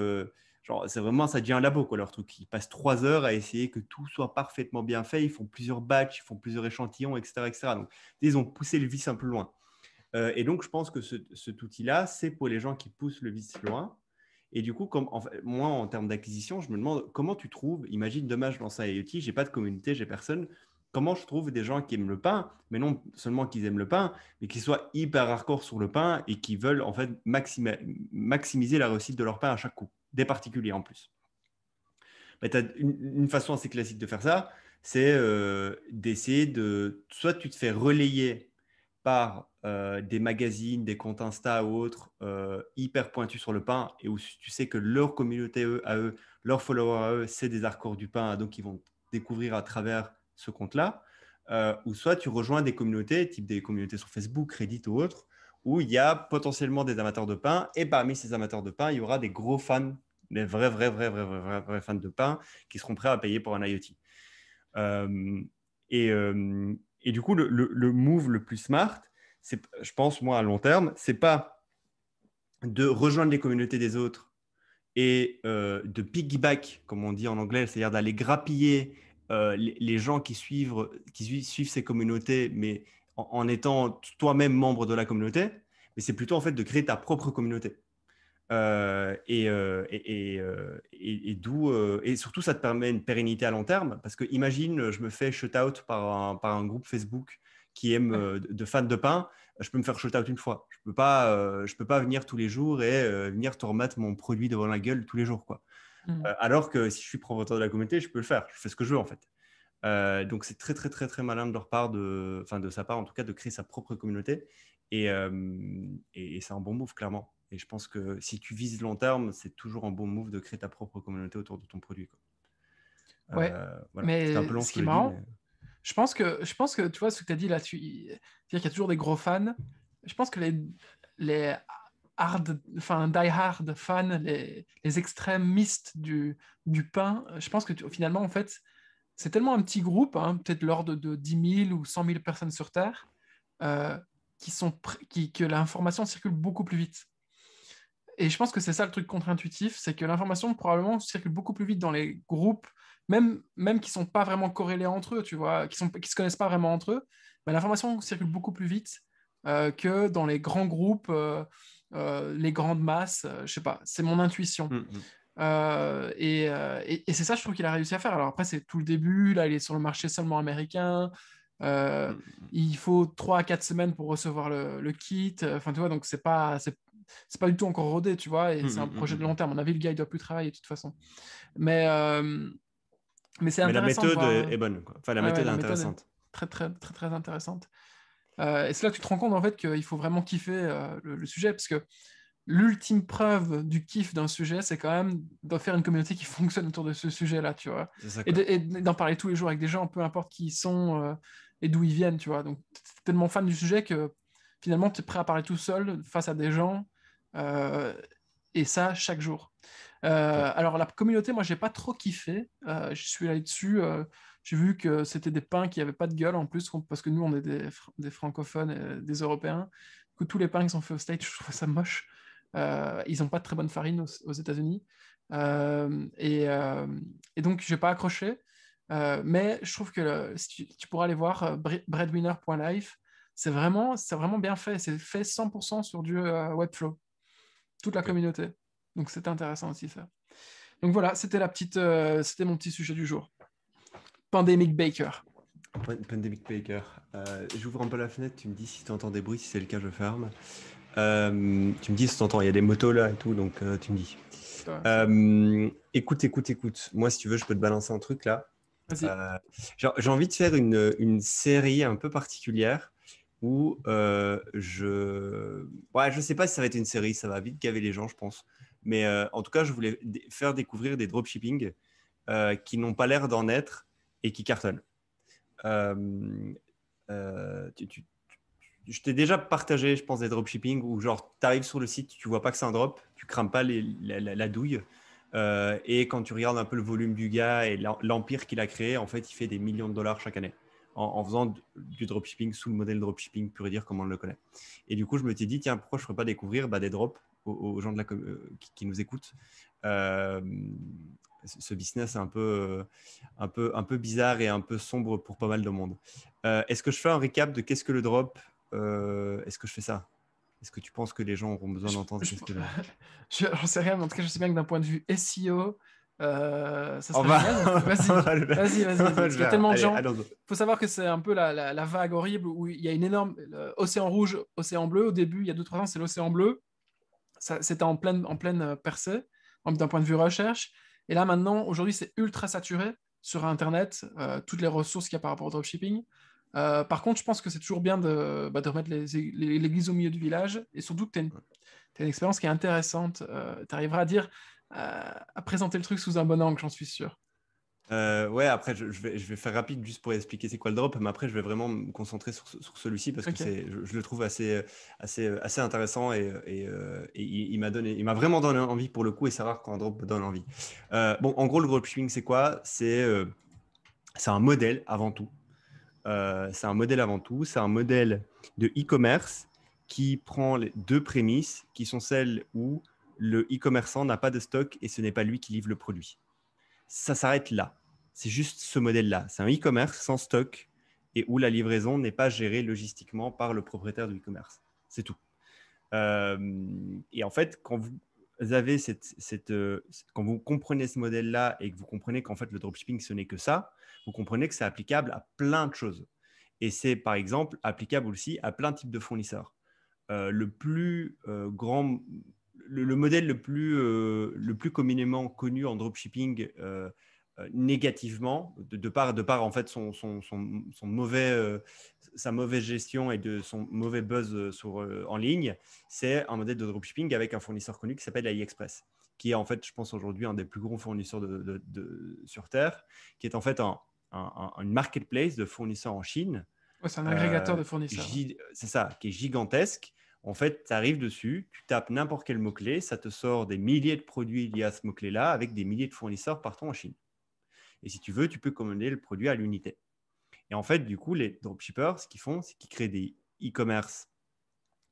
genre, c'est vraiment, ça devient un labo, quoi, leur truc. Ils passent 3 heures à essayer que tout soit parfaitement bien fait. Ils font plusieurs batchs, ils font plusieurs échantillons, etc., etc. Donc, ils ont poussé le vice un peu loin. Et donc, je pense que cet outil-là, c'est pour les gens qui poussent le vice loin. Et du coup, moi, en termes d'acquisition, je me demande comment tu trouves, imagine demain, je lance un IoT, j'ai pas de communauté, j'ai personne. Comment je trouve des gens qui aiment le pain, mais non seulement qu'ils aiment le pain, mais qui soient hyper hardcore sur le pain et qui veulent en fait maximiser la réussite de leur pain à chaque coup, des particuliers en plus. Bah, tu as une façon assez classique de faire ça, c'est d'essayer de. Soit tu te fais relayer par des magazines, des comptes Insta ou autres hyper pointus sur le pain et où tu sais que leur communauté à eux, leurs followers à eux, c'est des hardcore du pain, donc ils vont découvrir à travers ce compte-là. Ou soit tu rejoins des communautés, type des communautés sur Facebook, Reddit ou autres, où il y a potentiellement des amateurs de pain et parmi ces amateurs de pain, il y aura des gros fans, des vrais fans de pain qui seront prêts à payer pour un IoT. Euh, et du coup, le move le plus smart, c'est, je pense, moi, à long terme, c'est pas de rejoindre les communautés des autres et de piggyback, comme on dit en anglais, c'est-à-dire d'aller grappiller les gens qui suivent ces communautés, mais en étant toi-même membre de la communauté, mais c'est plutôt en fait de créer ta propre communauté. Et surtout, ça te permet une pérennité à long terme parce que imagine, je me fais shout-out par un groupe Facebook qui aime Ouais. de fans de pain, je peux me faire shout-out une fois. Je peux pas venir tous les jours et venir te remettre mon produit devant la gueule tous les jours, quoi. Mm. Alors que si je suis promoteur de la communauté, je peux le faire. Je fais ce que je veux en fait. Donc, c'est très, très, très, très malin de leur part, de sa part en tout cas, de créer sa propre communauté. Et c'est un bon move, clairement. Et je pense que si tu vises long terme, c'est toujours un bon move de créer ta propre communauté autour de ton produit, quoi. Ouais, Voilà, c'était un peu mais long ce ce que qui est j'ai dit, mais marrant, je pense que tu vois ce que tu as dit là, c'est-à-dire qu'il y a toujours des gros fans. Je pense que les enfin, die-hard fans, les extrémistes du pain, je pense que finalement, en fait, c'est tellement un petit groupe, hein, peut-être l'ordre de 10 000 ou 100 000 personnes sur Terre, euh, que l'information circule beaucoup plus vite. Et je pense que c'est ça le truc contre-intuitif, c'est que l'information probablement circule beaucoup plus vite dans les groupes, même qui sont pas vraiment corrélés entre eux, tu vois, qui se connaissent pas vraiment entre eux, mais l'information circule beaucoup plus vite que dans les grands groupes, les grandes masses, je sais pas, c'est mon intuition. Mhm. Et c'est ça, je trouve qu'il a réussi à faire. Alors après, c'est tout le début, là, il est sur le marché seulement américain. Euh, Mhm. il faut 3 à 4 semaines pour recevoir le kit. Enfin, tu vois, donc c'est pas du tout encore rodé, tu vois, et c'est un Mhm. projet de long Mhm. terme. À mon avis, le gars, il doit plus travailler de toute façon. Mais, euh, mais c'est Mais la intéressant de méthode voir. est bonne, quoi. Enfin, la Ouais, ouais, méthode est la méthode est intéressante. très, très, très, très intéressante. Et c'est là que tu te rends compte, en fait, qu'il faut vraiment kiffer le sujet, parce que l'ultime preuve du kiff d'un sujet, c'est quand même de faire une communauté qui fonctionne autour de ce sujet-là, tu vois. C'est ça, Et, quoi. et d'en parler tous les jours avec des gens, peu importe qui ils sont et d'où ils viennent, tu vois. Donc, t'es tellement fan du sujet que finalement, tu es prêt à parler tout seul face à des gens, euh, et ça, chaque jour. Ouais. Alors, la communauté, moi, j'ai pas trop kiffé. Je suis allé dessus. J'ai vu que c'était des pains qui avaient pas de gueule en plus, parce que nous, on est des francophones, des Européens. Que tous les pains qui sont faits au States, je trouve ça moche. Ils n'ont pas de très bonne farine aux États-Unis. Et donc, je n'ai pas accroché. Mais je trouve que si tu pourras aller voir breadwinner.life, c'est vraiment bien fait. C'est fait 100% sur du Webflow, toute la Ok. communauté. Donc, c'était intéressant aussi, ça. Donc voilà, c'était mon petit sujet du jour. Pandemic Baker. Pandemic Baker. J'ouvre un peu la fenêtre, tu me dis si tu entends des bruits, si c'est le cas, je ferme. Tu me dis si tu entends, il y a des motos là et tout, donc tu me dis. Ça va. Écoute. Moi, si tu veux, je peux te balancer un truc là. Vas-y. Euh, j'ai envie de faire une série un peu particulière où Ouais, je sais pas si ça va être une série, ça va vite gaver les gens, je pense. Mais en tout cas, je voulais faire découvrir des dropshipping qui n'ont pas l'air d'en être et qui cartonnent. Euh, je t'ai déjà partagé, je pense, des dropshipping où genre tu arrives sur le site, tu vois pas que c'est un drop, tu crames pas la douille. Et quand tu regardes un peu le volume du gars et l'empire qu'il a créé, en fait, il fait des millions de dollars chaque année en faisant du dropshipping sous le modèle dropshipping pur et dire comme on le connaît. Et du coup, je me suis dit, tiens, pourquoi je ne ferais pas découvrir des drops aux gens qui nous écoutent. Euh, Ce business est un peu bizarre et un peu sombre pour pas mal de monde. Est-ce que je fais un recap de qu'est-ce que le drop? Est-ce que je fais ça? Est-ce que tu penses que les gens auront besoin Je, d'entendre je, qu'est-ce que le... j'en sais rien, mais en tout cas, je sais bien que d'un point de vue SEO, ça On serait va, génial. Donc, on vas-y, va le faire. vas-y, vas-y, On vas-y. va le Parce qu'il y a faire. tellement de Allez, gens. allons-y. Il faut savoir que c'est un peu la vague horrible où il y a une énorme océan rouge, océan bleu. Au début, il y a 2-3 ans, c'est l'océan bleu. C'était en pleine percée, d'un point de vue recherche. Et là, maintenant, aujourd'hui, c'est ultra saturé sur Internet, toutes les ressources qu'il y a par rapport au dropshipping. Par contre, je pense que c'est toujours bien de remettre l'église au milieu du village, et surtout que tu as une expérience qui est intéressante. Tu arriveras à présenter le truc sous un bon angle, j'en suis sûr. Ouais, après, je vais faire rapide juste pour expliquer c'est quoi le drop, mais après, je vais vraiment me concentrer sur celui-ci parce que Ok. je le trouve assez intéressant et il m'a vraiment donné envie pour le coup et c'est rare quand un drop me donne envie. Bon, en gros, le dropshipping, c'est quoi? C'est un modèle avant tout. C'est un modèle avant tout. C'est un modèle de e-commerce qui prend les deux prémices qui sont celles où le e-commerçant n'a pas de stock et ce n'est pas lui qui livre le produit. Ça s'arrête là. C'est juste ce modèle-là. C'est un e-commerce sans stock et où la livraison n'est pas gérée logistiquement par le propriétaire du e-commerce. C'est tout. Et en fait, quand vous avez quand vous comprenez ce modèle-là et que vous comprenez qu'en fait le dropshipping ce n'est que ça, vous comprenez que c'est applicable à plein de choses. Et c'est par exemple applicable aussi à plein de types de fournisseurs. Le plus grand, le modèle le plus communément connu en dropshipping négativement, de par en fait son mauvais, sa mauvaise gestion et de son mauvais buzz en ligne, c'est un modèle de dropshipping avec un fournisseur connu qui s'appelle AliExpress, qui est en fait, je pense aujourd'hui, un des plus gros fournisseurs sur Terre, qui est en fait une marketplace de fournisseurs en Chine. Ouais, c'est un agrégateur de fournisseurs. Ouais. C'est ça, qui est gigantesque. En fait, tu arrives dessus, tu tapes n'importe quel mot-clé, ça te sort des milliers de produits liés à ce mot-clé-là avec des milliers de fournisseurs partout en Chine. Et si tu veux, tu peux commander le produit à l'unité. Et en fait, du coup, les dropshippers, ce qu'ils font, c'est qu'ils créent des e-commerce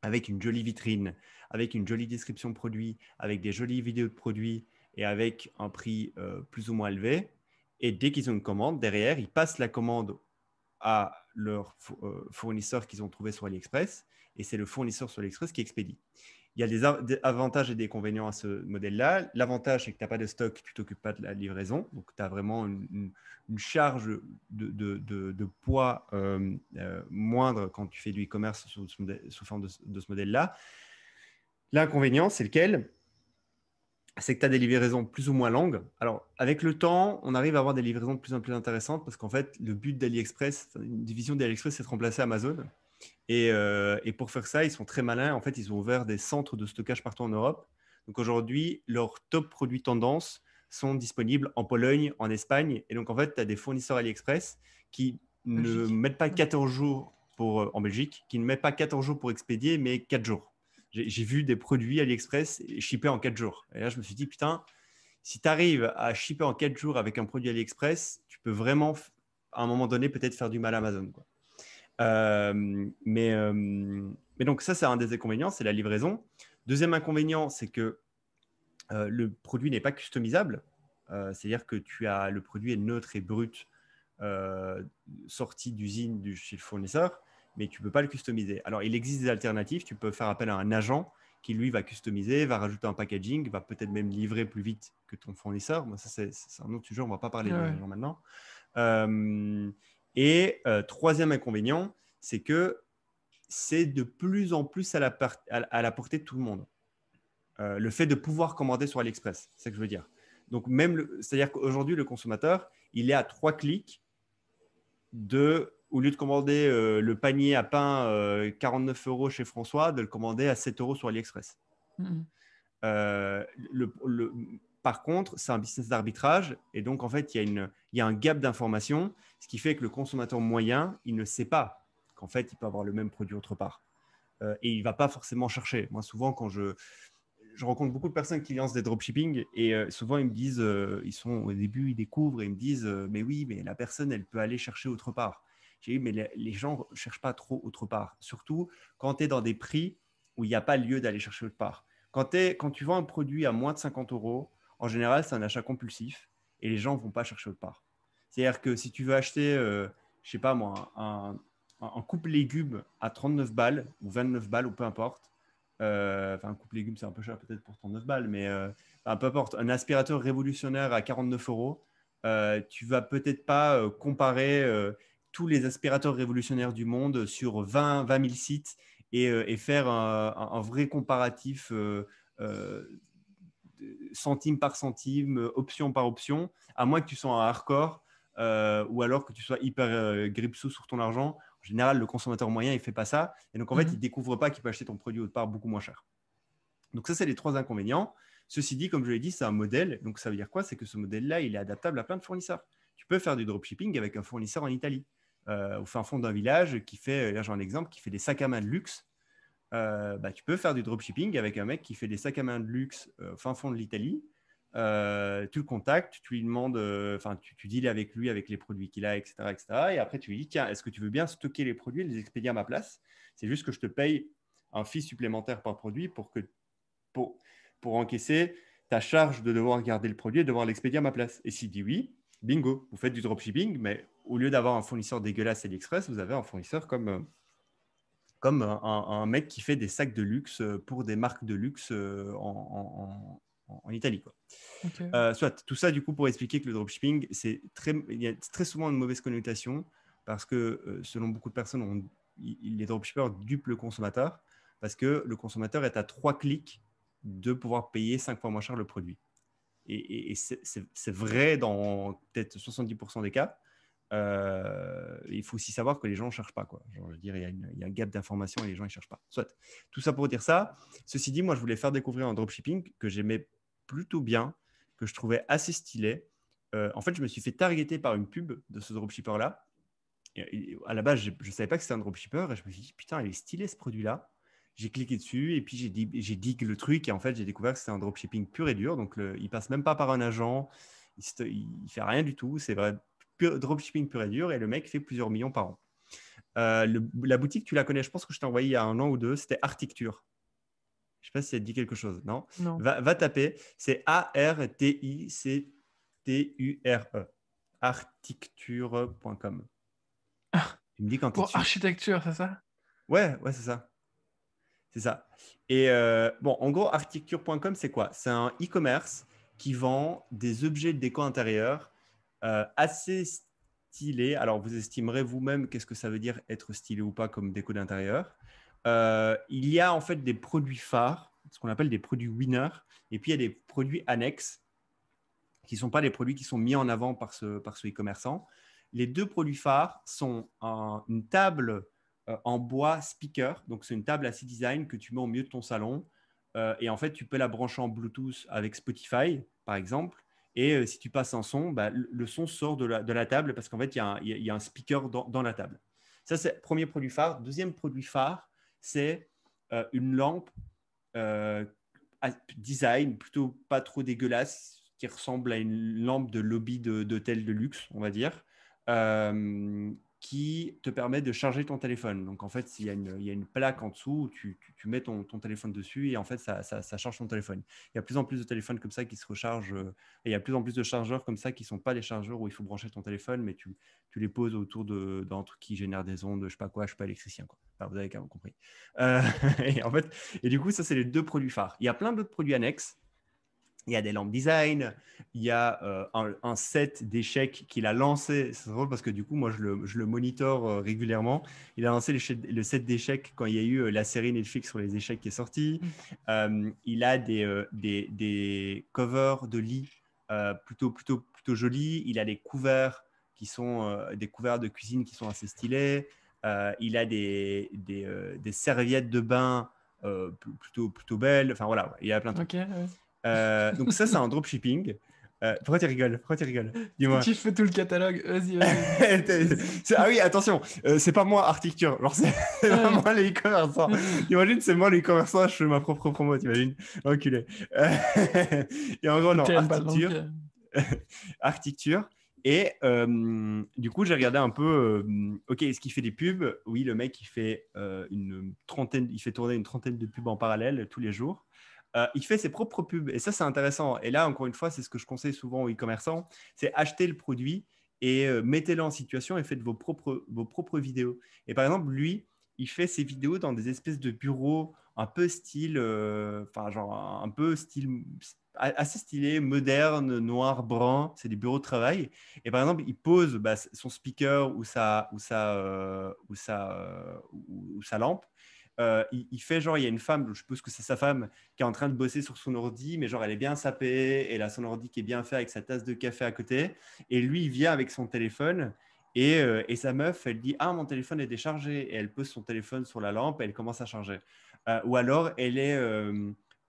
avec une jolie vitrine, avec une jolie description de produit, avec des jolies vidéos de produits et avec un prix plus ou moins élevé. Et dès qu'ils ont une commande, derrière, ils passent la commande à leur fournisseur qu'ils ont trouvé sur AliExpress et c'est le fournisseur sur AliExpress qui expédie. Il y a des avantages et des inconvénients à ce modèle-là. L'avantage, c'est que tu n'as pas de stock, tu ne t'occupes pas de la livraison. Donc, tu as vraiment une charge de poids moindre quand tu fais du e-commerce sous forme de ce modèle-là. L'inconvénient, c'est lequel? C'est que tu as des livraisons plus ou moins longues. Alors, avec le temps, on arrive à avoir des livraisons de plus en plus intéressantes parce qu'en fait, le but d'AliExpress, une division d'AliExpress, c'est de remplacer Amazon. Et pour faire ça, ils sont très malins. En fait, ils ont ouvert des centres de stockage partout en Europe. Donc aujourd'hui, leurs top produits tendance sont disponibles en Pologne, en Espagne. Et donc, en fait, tu as des fournisseurs AliExpress qui ne Belgique. mettent pas 14 jours en Belgique, qui ne mettent pas 14 jours pour expédier, mais 4 jours. J'ai vu des produits AliExpress shippés en 4 jours. Et là, je me suis dit, putain, si tu arrives à shipper en 4 jours avec un produit AliExpress, tu peux vraiment, à un moment donné, peut-être faire du mal à Amazon, quoi. Mais donc ça, c'est un des inconvénients, c'est la livraison. Deuxième inconvénient, c'est que le produit n'est pas customisable. C'est-à-dire que le produit est neutre et brut, sorti d'usine chez le fournisseur, mais tu ne peux pas le customiser. Alors, il existe des alternatives. Tu peux faire appel à un agent qui, lui, va customiser, va rajouter un packaging, va peut-être même livrer plus vite que ton fournisseur. Bon, ça, c'est un autre sujet. On ne va pas parler des agents maintenant. Troisième inconvénient, c'est que c'est de plus en plus à la portée de tout le monde. Le fait de pouvoir commander sur AliExpress, c'est ce que je veux dire. Donc, c'est-à-dire qu'aujourd'hui, le consommateur, il est à 3 clics au lieu de commander le panier à pain 49 euros chez François, de le commander à 7 euros sur AliExpress. Mm-hmm. Euh, Par contre, c'est un business d'arbitrage et donc en fait, il y a un gap d'information, ce qui fait que le consommateur moyen, il ne sait pas qu'en fait, il peut avoir le même produit autre part et il ne va pas forcément chercher. Moi, souvent, quand je rencontre beaucoup de personnes qui lancent des dropshipping et souvent ils me disent, au début, ils découvrent et ils me disent, mais oui, mais la personne, elle peut aller chercher autre part. J'ai dit, mais les gens ne cherchent pas trop autre part, surtout quand tu es dans des prix où il n'y a pas lieu d'aller chercher autre part. Quand tu vends un produit à moins de 50 euros, en général, c'est un achat compulsif et les gens ne vont pas chercher autre part. C'est-à-dire que si tu veux acheter, je sais pas moi, un coupe légumes à 39 balles ou 29 balles ou peu importe, un coupe légumes, c'est un peu cher peut-être pour 39 balles, mais peu importe, un aspirateur révolutionnaire à 49 euros, tu vas peut-être pas comparer tous les aspirateurs révolutionnaires du monde sur 20 000 sites et faire un vrai comparatif centime par centime, option par option, à moins que tu sois un hardcore ou alors que tu sois hyper gripsou sur ton argent. En général, le consommateur moyen, il ne fait pas ça. Et donc, en fait, il ne découvre pas qu'il peut acheter ton produit autre part beaucoup moins cher. Donc, ça, c'est les 3 inconvénients. Ceci dit, comme je l'ai dit, c'est un modèle. Donc, ça veut dire quoi? C'est que ce modèle-là, il est adaptable à plein de fournisseurs. Tu peux faire du dropshipping avec un fournisseur en Italie, au fin fond d'un village qui fait, là j'ai un exemple, qui fait des sacs à main de luxe. Tu peux faire du dropshipping avec un mec qui fait des sacs à main de luxe au fin fond de l'Italie. Tu le contactes, tu lui demandes, tu deals avec lui, avec les produits qu'il a, etc., etc. Et après, tu lui dis, tiens, est-ce que tu veux bien stocker les produits et les expédier à ma place? C'est juste que je te paye un fee supplémentaire par produit pour encaisser ta charge de devoir garder le produit et de devoir l'expédier à ma place. Et s'il dit oui, bingo, vous faites du dropshipping, mais au lieu d'avoir un fournisseur dégueulasse AliExpress, vous avez un fournisseur comme un mec qui fait des sacs de luxe pour des marques de luxe en Italie, quoi. Okay. Soit tout ça, du coup, pour expliquer que le dropshipping, il y a très souvent une mauvaise connotation parce que, selon beaucoup de personnes, les dropshippers dupent le consommateur parce que le consommateur est à 3 clics de pouvoir payer 5 fois moins cher le produit. et c'est vrai dans peut-être 70% des cas. Il faut aussi savoir que les gens ne cherchent pas, quoi. Genre, je veux dire, il y a un gap d'information et les gens ne cherchent pas. Soit. Tout ça pour dire ça. Ceci dit, moi, je voulais faire découvrir un dropshipping que j'aimais plutôt bien, que je trouvais assez stylé. En fait, je me suis fait targeter par une pub de ce dropshipper-là. À la base, je ne savais pas que c'était un dropshipper et je me suis dit, putain, il est stylé ce produit-là. J'ai cliqué dessus et puis j'ai dit le truc et en fait, j'ai découvert que c'était un dropshipping pur et dur. Donc, il passe même pas par un agent. Il fait rien du tout. C'est vrai, dropshipping pur et dur et le mec fait plusieurs millions par an. La boutique, tu la connais, je pense que je t'ai envoyé il y a 1 an ou 2, c'était Articture. Je ne sais pas si ça te dit quelque chose, non? Non. Va taper, c'est Articture. Articture.com. Tu me dis quand tu es Pour dessus. architecture, c'est ça? Ouais, c'est ça. C'est ça. Et bon, en gros, architecture.com, c'est quoi? C'est un e-commerce qui vend des objets de déco intérieur assez stylés. Alors, vous estimerez vous-même qu'est-ce que ça veut dire être stylé ou pas comme déco d'intérieur. Il y a en fait des produits phares, ce qu'on appelle des produits winners, et puis il y a des produits annexes qui ne sont pas les produits qui sont mis en avant par ce e-commerçant. Les 2 produits phares sont une table en bois speaker. Donc, c'est une table assez design que tu mets au milieu de ton salon. Et en fait, tu peux la brancher en Bluetooth avec Spotify, par exemple. Et si tu passes un son, bah, le son sort de la table parce qu'en fait, il y a un speaker dans la table. Ça, c'est le premier produit phare. Deuxième produit phare, c'est une lampe design plutôt pas trop dégueulasse qui ressemble à une lampe de lobby d'hôtel de luxe, on va dire, qui te permet de charger ton téléphone. Donc, en fait, il y a une plaque en dessous où tu mets ton téléphone dessus et en fait, ça charge ton téléphone. Il y a de plus en plus de téléphones comme ça qui se rechargent et il y a de plus en plus de chargeurs comme ça qui ne sont pas les chargeurs où il faut brancher ton téléphone, mais tu les poses autour d'un truc qui génère des ondes, je ne sais pas quoi, je ne suis pas électricien, quoi. Enfin, vous avez quand même compris. Et en fait, et du coup, ça, c'est les 2 produits phares. Il y a plein d'autres produits annexes. Il y a des lampes design, il y a un set d'échecs qu'il a lancé. C'est drôle parce que du coup, moi, je le monitore régulièrement. Il a lancé le set d'échecs quand il y a eu la série Netflix sur les échecs qui est sortie. Il a des covers de lit plutôt jolis. Il a des couverts qui sont des couverts de cuisine qui sont assez stylés. Il a des serviettes de bain plutôt belles. Enfin voilà, il y a plein de trucs. Ok, ouais. Donc ça, c'est un dropshipping. Pourquoi tu rigoles? Pourquoi tu rigoles? Si Dis-moi. tu fais tout le catalogue, vas-y. Ah oui, attention, c'est pas moi Articture. Genre, c'est pas Ouais. moi les e-commerçants. T'imagines, c'est moi les e-commerçants, je fais ma propre promo, t'imagines? Enculé. Et en gros, non, Quelle balle dans le Articture. pied. Architecture. Et du coup, j'ai regardé un peu, ok, est-ce qu'il fait des pubs? Oui, le mec, il fait il fait tourner une trentaine de pubs en parallèle tous les jours. Il fait ses propres pubs. Et ça, c'est intéressant. Et là, encore une fois, c'est ce que je conseille souvent aux e-commerçants, c'est acheter le produit et mettez-le en situation et faites vos propres vidéos. Et par exemple, lui, il fait ses vidéos dans des espèces de bureaux un peu style, enfin, genre un peu style assez stylé, moderne, noir, brun. C'est des bureaux de travail. Et par exemple, il pose son speaker ou sa lampe. Il fait genre, il y a une femme, je suppose que c'est sa femme, qui est en train de bosser sur son ordi, mais genre elle est bien sapée, elle a son ordi qui est bien fait avec sa tasse de café à côté. Et lui, il vient avec son téléphone. Et sa meuf, elle dit, ah, mon téléphone est déchargé. Et elle pose son téléphone sur la lampe et elle commence à charger. Ou alors, elle est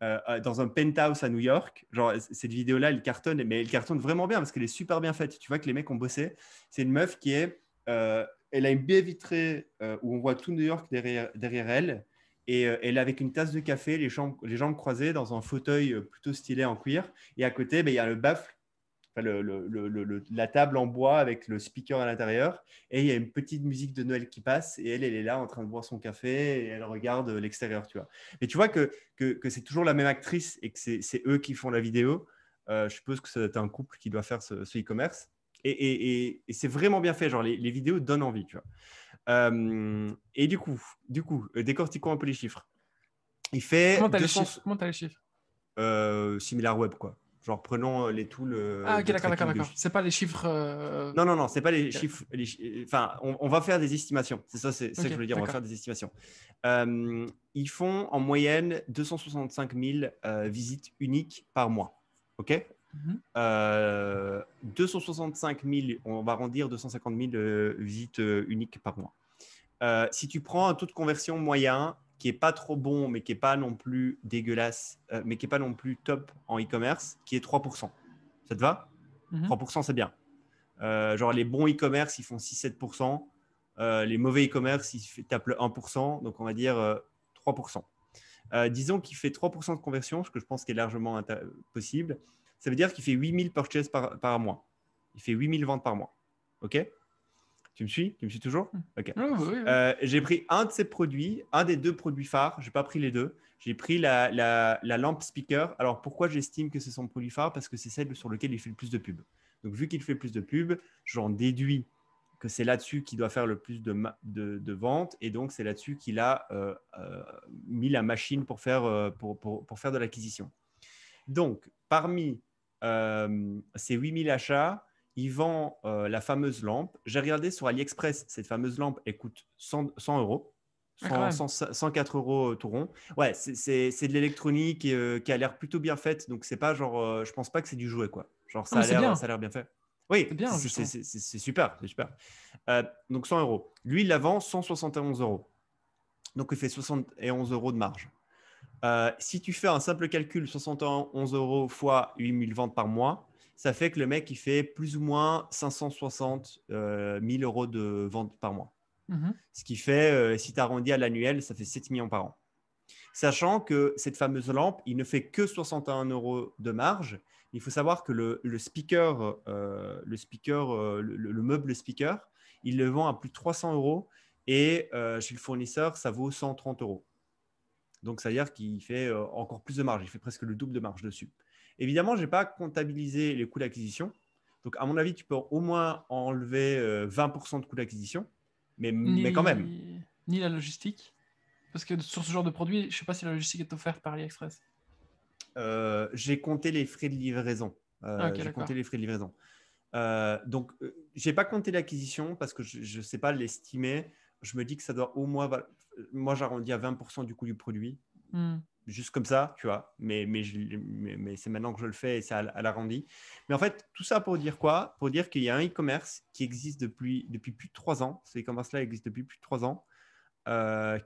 dans un penthouse à New York. Genre, cette vidéo-là, elle cartonne, mais elle cartonne vraiment bien parce qu'elle est super bien faite. Tu vois que les mecs ont bossé. C'est une meuf qui est. Elle a une baie vitrée où on voit tout New York derrière elle. Et elle est avec une tasse de café, les jambes croisées dans un fauteuil plutôt stylé en cuir. Et à côté, il y a le baffle, enfin, la table en bois avec le speaker à l'intérieur. Et il y a une petite musique de Noël qui passe. Et elle est là en train de boire son café et elle regarde l'extérieur, tu vois. Mais tu vois que c'est toujours la même actrice et que c'est eux qui font la vidéo. Je suppose que c'est un couple qui doit faire ce e-commerce. Et c'est vraiment bien fait. Genre, les vidéos donnent envie, tu vois. Et du coup, décortiquons un peu les chiffres. Il fait Comment t'as les 200 chiffres? Comment t'as les chiffres? SimilarWeb, quoi. Genre, prenons les tools Ah, ok, de d'accord, tracking de d'accord. C'est pas les chiffres. non, c'est pas les Ok, chiffres. Enfin, on va faire des estimations. C'est ça que ok, je veux dire. On va d'accord. faire des estimations. Ils font en moyenne 265 000 visites uniques par mois. OK? 265 000, on va arrondir 250 000 visites uniques par mois. Si tu prends un taux de conversion moyen qui est pas trop bon, mais qui est pas non plus dégueulasse, mais qui est pas non plus top en e-commerce, qui est 3%. Ça te va? 3%, c'est bien. Genre les bons e-commerce, ils font 6-7%. Les mauvais e-commerce, ils tapent le 1%. Donc, on va dire 3%. Disons qu'il fait 3% de conversion, ce que je pense qui est largement possible. Ça veut dire qu'il fait 8000 purchases par mois. Il fait 8000 ventes par mois. OK? Tu me suis? Tu me suis toujours? OK. Oui. J'ai pris un de ces produits, un des deux produits phares. Je n'ai pas pris les deux. J'ai pris la lampe speaker. Alors, pourquoi j'estime que c'est son produit phare? Parce que c'est celle sur laquelle il fait le plus de pub. Donc, vu qu'il fait plus de pub, j'en déduis que c'est là-dessus qu'il doit faire le plus de ventes. Et donc, c'est là-dessus qu'il a mis la machine pour faire, pour faire de l'acquisition. Donc, parmi ces 8000 achats, il vend la fameuse lampe. J'ai regardé sur AliExpress, cette fameuse lampe, elle coûte 100 euros. 104 euros tout rond. Ouais, c'est de l'électronique qui a l'air plutôt bien faite. Donc, c'est pas genre, je pense pas que c'est du jouet, quoi. Genre, ça a l'air bien fait. Oui, c'est bien, c'est super. C'est super. Donc, 100 euros. Lui, il la vend 171 euros. Donc, il fait 71 euros de marge. Si tu fais un simple calcul, 71 euros fois 8000 ventes par mois, ça fait que le mec, il fait plus ou moins 560 000 euros de ventes par mois. Ce qui fait, si tu arrondis à l'annuel, ça fait 7 millions par an. Sachant que cette fameuse lampe, il ne fait que 61 euros de marge. Il faut savoir que le meuble speaker, il le vend à plus de 300 euros et chez le fournisseur, ça vaut 130 euros. Donc, ça veut dire qu'il fait encore plus de marge. Il fait presque le double de marge dessus. Évidemment, je n'ai pas comptabilisé les coûts d'acquisition. Donc, à mon avis, tu peux au moins enlever 20% de coûts d'acquisition. Mais quand même. Ni la logistique. Parce que sur ce genre de produit, je ne sais pas si la logistique est offerte par AliExpress. J'ai compté les frais de livraison. Donc, je n'ai pas compté l'acquisition parce que je ne sais pas l'estimer. Je me dis que ça doit au moins… Moi, j'arrondis à 20% du coût du produit. Juste comme ça, tu vois. Mais c'est maintenant que je le fais et ça à l'arrondi. Mais en fait, tout ça pour dire quoi? Pour dire qu'il y a un e-commerce qui existe depuis plus de 3 ans. Ce e-commerce-là existe depuis plus de 3 ans.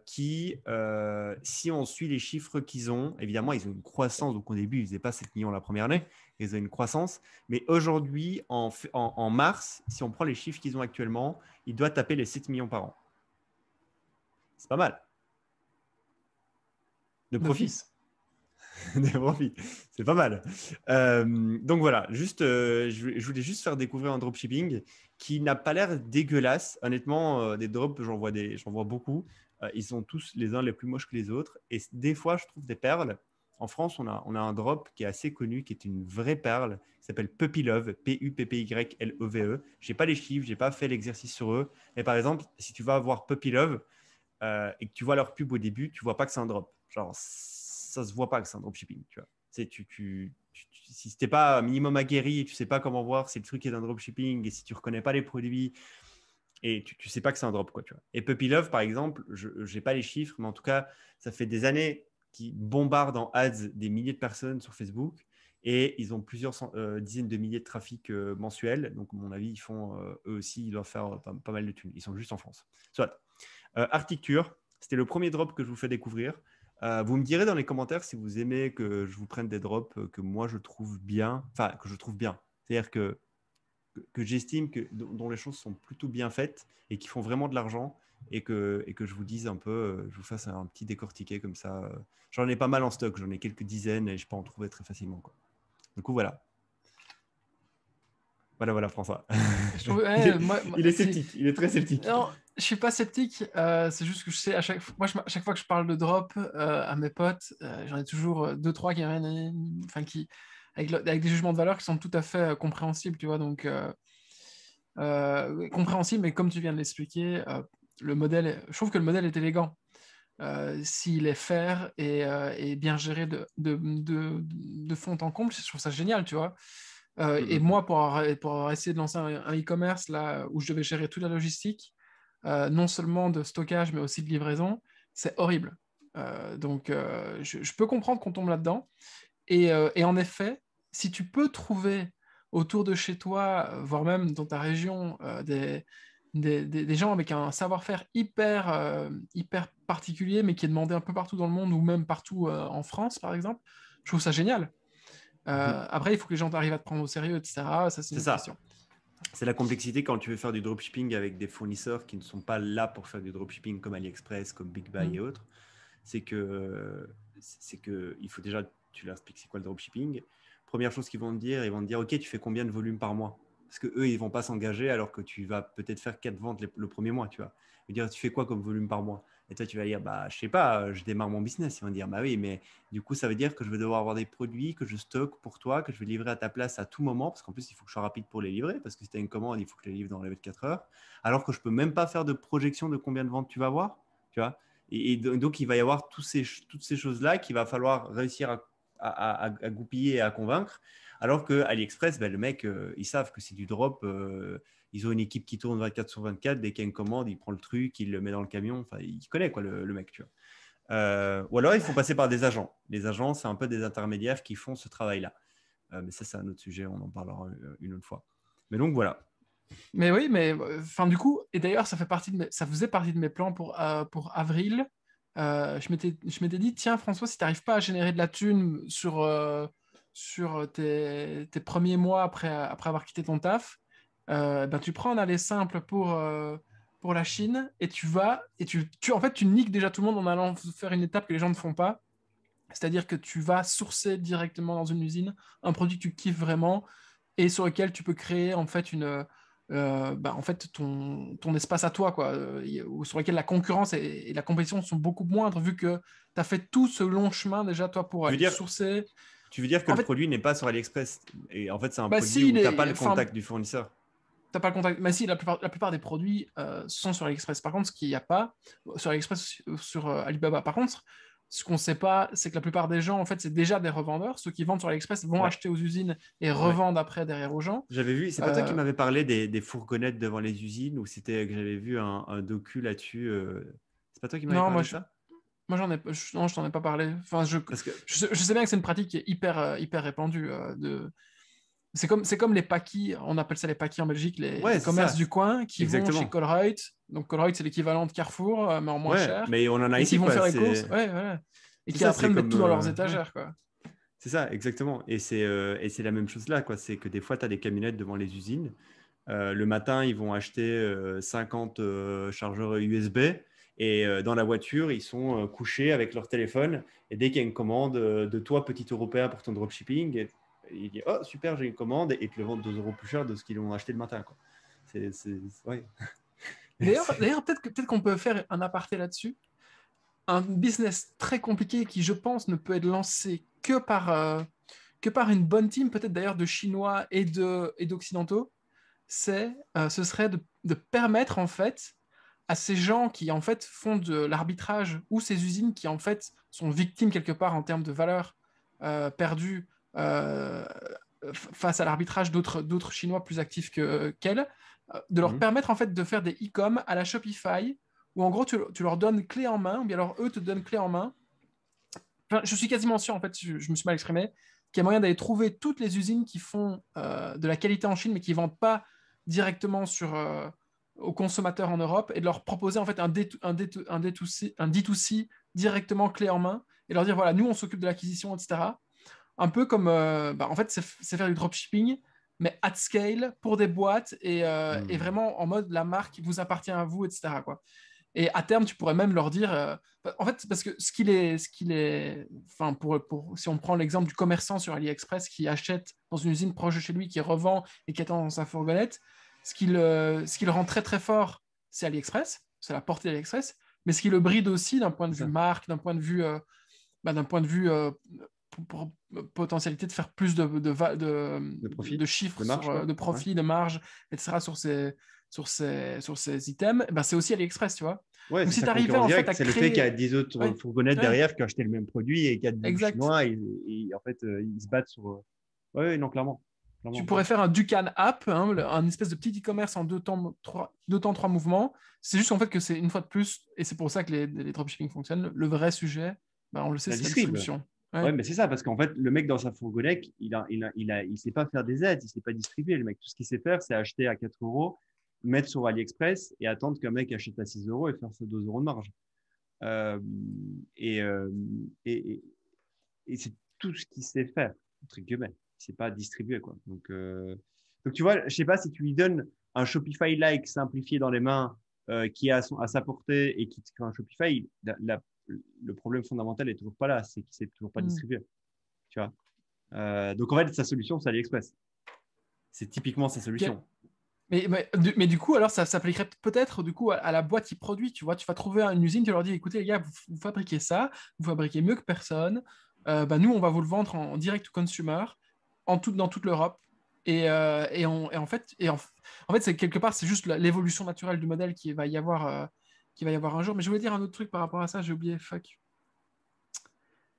Si on suit les chiffres qu'ils ont, évidemment, ils ont une croissance. Donc, au début, ils ne faisaient pas 7 millions la première année. Ils ont une croissance. Mais aujourd'hui, en mars, si on prend les chiffres qu'ils ont actuellement, ils doivent taper les 7 millions par an. C'est pas mal. De profit. Des profits. C'est pas mal. Donc voilà, je voulais juste faire découvrir un dropshipping qui n'a pas l'air dégueulasse. Honnêtement, des drops, j'en vois beaucoup. Ils sont tous les uns les plus moches que les autres. Et des fois, je trouve des perles. En France, on a un drop qui est assez connu, qui est une vraie perle, qui s'appelle Puppy Love, Puppylove. Je n'ai pas les chiffres, je n'ai pas fait l'exercice sur eux. Mais par exemple, si tu vas voir Puppy Love et que tu vois leur pub au début, tu vois pas que c'est un drop. Genre, ça se voit pas que c'est un dropshipping, tu vois. Si tu n'es pas minimum aguerri et tu sais pas comment voir si le truc est un dropshipping et si tu reconnais pas les produits et tu sais pas que c'est un drop, quoi, tu vois. Et Puppy Love, par exemple, je n'ai pas les chiffres, mais en tout cas, ça fait des années qu'ils bombardent en ads des milliers de personnes sur Facebook et ils ont plusieurs dizaines de milliers de trafics mensuels. Donc, à mon avis, ils font eux aussi, ils doivent faire pas mal de thunes. Ils sont juste en France. Soit. Architecture, c'était le premier drop que je vous fais découvrir. Vous me direz dans les commentaires si vous aimez que je vous prenne des drops que moi je trouve bien, enfin que je trouve bien. C'est-à-dire que j'estime dont les choses sont plutôt bien faites et qui font vraiment de l'argent et que je vous dise un peu, je vous fasse un petit décortiqué comme ça. J'en ai pas mal en stock, j'en ai quelques dizaines et je peux en trouver très facilement, quoi. Du coup, voilà. Voilà, François. Il est sceptique, il est très sceptique. Non, je suis pas sceptique. C'est juste que je sais, à chaque fois que je parle de drop à mes potes, j'en ai toujours 2-3 qui reviennent, enfin, avec des jugements de valeur qui sont tout à fait compréhensibles, tu vois. Donc, compréhensible, mais comme tu viens de l'expliquer, je trouve que le modèle est élégant. S'il est fair et bien géré de fond en comble, je trouve ça génial, tu vois. Et moi, pour avoir essayé de lancer un e-commerce là, où je devais gérer toute la logistique, non seulement de stockage, mais aussi de livraison, c'est horrible. Donc, je peux comprendre qu'on tombe là-dedans. Et en effet, si tu peux trouver autour de chez toi, voire même dans ta région, des gens avec un savoir-faire hyper particulier, mais qui est demandé un peu partout dans le monde ou même partout en France, par exemple, je trouve ça génial. Mhm. Après, il faut que les gens arrivent à te prendre au sérieux, etc. Ça, c'est une C'est autre ça. question. C'est la complexité quand tu veux faire du dropshipping avec des fournisseurs qui ne sont pas là pour faire du dropshipping comme AliExpress, comme Big Buy Mm. et autres. C'est que il faut déjà, tu leur expliques c'est quoi le dropshipping. Première chose qu'ils vont te dire, ils vont te dire, OK, tu fais combien de volume par mois? Parce que eux, ils vont pas s'engager alors que tu vas peut-être faire 4 ventes le premier mois, tu vois. Ils vont dire, tu fais quoi comme volume par mois? Et toi, tu vas dire, bah, je sais pas, je démarre mon business. Ils vont dire, bah oui, mais du coup, ça veut dire que je vais devoir avoir des produits que je stocke pour toi, que je vais livrer à ta place à tout moment, parce qu'en plus, il faut que je sois rapide pour les livrer, parce que si tu as une commande, il faut que je les livre dans les 24 heures, alors que je peux même pas faire de projection de combien de ventes tu vas avoir, tu vois. Et donc, il va y avoir toutes ces choses-là qu'il va falloir réussir à goupiller et à convaincre. Alors que AliExpress, ben, le mec, ils savent que c'est du drop. Ils ont une équipe qui tourne 24 sur 24. Dès qu'il y a une commande, il prend le truc, il le met dans le camion. Enfin, il connaît quoi, le mec, tu vois. Ou alors, il faut passer par des agents. Les agents, c'est un peu des intermédiaires qui font ce travail-là. Mais ça, c'est un autre sujet. On en parlera une autre fois. Mais donc, voilà. Mais oui, mais enfin du coup, et d'ailleurs, ça faisait partie de mes plans pour avril. Je m'étais dit, tiens, François, si tu n'arrives pas à générer de la thune sur tes premiers mois après avoir quitté ton taf, ben, tu prends un aller simple pour la Chine et tu vas, et en fait, tu niques déjà tout le monde en allant faire une étape que les gens ne font pas. C'est-à-dire que tu vas sourcer directement dans une usine un produit que tu kiffes vraiment et sur lequel tu peux créer en fait en fait ton espace à toi, quoi, sur lequel la concurrence et la compétition sont beaucoup moindres vu que tu as fait tout ce long chemin déjà toi pour Tu veux aller dire, sourcer. tu veux dire que En le fait, produit n'est pas sur AliExpress. Et en fait, c'est un bah produit si, où tu n'as pas le enfin, contact du fournisseur. t'as pas le contact. Mais si, la plupart des produits sont sur AliExpress. Par contre, ce qu'il n'y a pas sur AliExpress, sur Alibaba, par contre, ce qu'on ne sait pas, c'est que la plupart des gens, en fait, c'est déjà des revendeurs. Ceux qui vendent sur AliExpress vont Ouais, acheter aux usines et ouais. revendent après derrière aux gens. J'avais vu, c'est pas toi qui Euh, m'avais parlé des fourgonnettes devant les usines ou c'était que j'avais vu un docu là-dessus. C'est pas toi qui m'avais non, parlé de ça? non, je t'en ai pas parlé. Enfin, Parce que, je sais bien que c'est une pratique qui est hyper répandue. C'est comme les paquis, on appelle ça les paquis en Belgique, les, ouais, les c'est commerces ça, du coin qui vont chez exactement. Colruyt. Donc Colruyt, c'est l'équivalent de Carrefour, mais en moins Ouais, cher. mais on en a Et qui ici, vont quoi. faire les courses. Ouais, voilà. Et C'est qui ça, après c'est mettent comme. tout dans leurs Ouais, étagères, quoi. c'est ça, exactement. Et c'est la même chose là, quoi. C'est que des fois, tu as des camionnettes devant les usines. Le matin, ils vont acheter 50 chargeurs USB. Et dans la voiture, ils sont couchés avec leur téléphone. Et dès qu'il y a une commande de toi, petit Européen, pour ton dropshipping, il dit oh, super, j'ai une commande. Et ils te le vendent 2 euros plus cher de ce qu'ils ont acheté le matin, quoi. Ouais. D'ailleurs, peut-être qu'on peut faire un aparté là-dessus. Un business très compliqué qui, je pense, ne peut être lancé que par une bonne team, peut-être d'ailleurs de Chinois et d'Occidentaux, ce serait de permettre en fait à ces gens qui en fait font de l'arbitrage ou ces usines qui en fait sont victimes quelque part en termes de valeur perdue euh, face à l'arbitrage d'autres Chinois plus actifs qu'elles, de leur Mhm. permettre en fait de faire des e-com à la Shopify où en gros tu leur donnes clé en main, ou bien alors eux te donnent clé en main. Enfin, je suis quasiment sûr, en fait, je me suis mal exprimé, qu'il y a moyen d'aller trouver toutes les usines qui font de la qualité en Chine, mais qui ne vendent pas directement aux consommateurs en Europe, et de leur proposer en fait un D2C directement clé en main, et leur dire, voilà, nous, on s'occupe de l'acquisition, etc. Un peu comme, en fait, c'est faire du dropshipping, mais at scale, pour des boîtes, et Mhm. vraiment en mode, la marque vous appartient à vous, etc., quoi. Et à terme, tu pourrais même leur dire, en fait, parce que enfin, si on prend l'exemple du commerçant sur AliExpress qui achète dans une usine proche de chez lui, qui revend et qui attend dans sa fourgonnette, ce qui le rend très très fort, c'est AliExpress, c'est la portée d'AliExpress, mais ce qui le bride aussi d'un point de C'est vue ça, marque, d'un point de vue potentialité de faire plus de de profit, chiffres de marge, de quoi. Ouais. profit, de marge, etc. sur ces items, ben c'est aussi AliExpress, tu vois. Ouais, Donc c'est si sa tu arrivais concurrence en fait directe. à C'est le fait qu'il y a créer. 10 autres Ouais, fourgonnettes ouais, derrière qui ont acheté le même produit et 4 exact. Chinois. Et en fait, ils se battent sur. Ouais, ouais, non, clairement. Tu Clairement. pourrais faire un Ducan app, hein, un espèce de petit e-commerce en deux temps, trois mouvements. C'est juste en fait que c'est une fois de plus, et c'est pour ça que les dropshipping fonctionnent. Le vrai sujet, ben, on le sait, La c'est la distrib. distribution. Ouais. Ouais, mais c'est ça, parce qu'en fait, le mec dans sa fourgonnette, il sait pas faire des aides, il sait pas distribuer. Le mec, tout ce qu'il sait faire, c'est acheter à 4 euros, mettre sur AliExpress et attendre qu'un mec achète à 6 euros et faire ses 2 euros de marge. Euh, et, euh, et, et- et c'est tout ce qu'il sait faire, entre guillemets. Il sait pas distribuer, quoi. Donc tu vois, je sais pas si tu lui donnes un Shopify-like simplifié dans les mains, qui est à sa portée et qui te crée un Shopify, le problème fondamental est toujours pas là, c'est qu'il sait toujours pas Hmm. distribuer. Tu vois. Donc en fait, sa solution, c'est AliExpress. C'est typiquement sa Ok. solution. Mais du coup, alors ça s'appliquerait peut-être du coup à la boîte qui produit, tu vois. Tu vas trouver une usine, tu leur dis, écoutez les gars, vous fabriquez ça, vous fabriquez mieux que personne. Bah, nous, on va vous le vendre en direct to consumer, dans toute l'Europe. En fait, c'est quelque part, c'est juste l'évolution naturelle du modèle qui va y avoir un jour. Mais je voulais dire un autre truc par rapport à ça, j'ai oublié, fuck.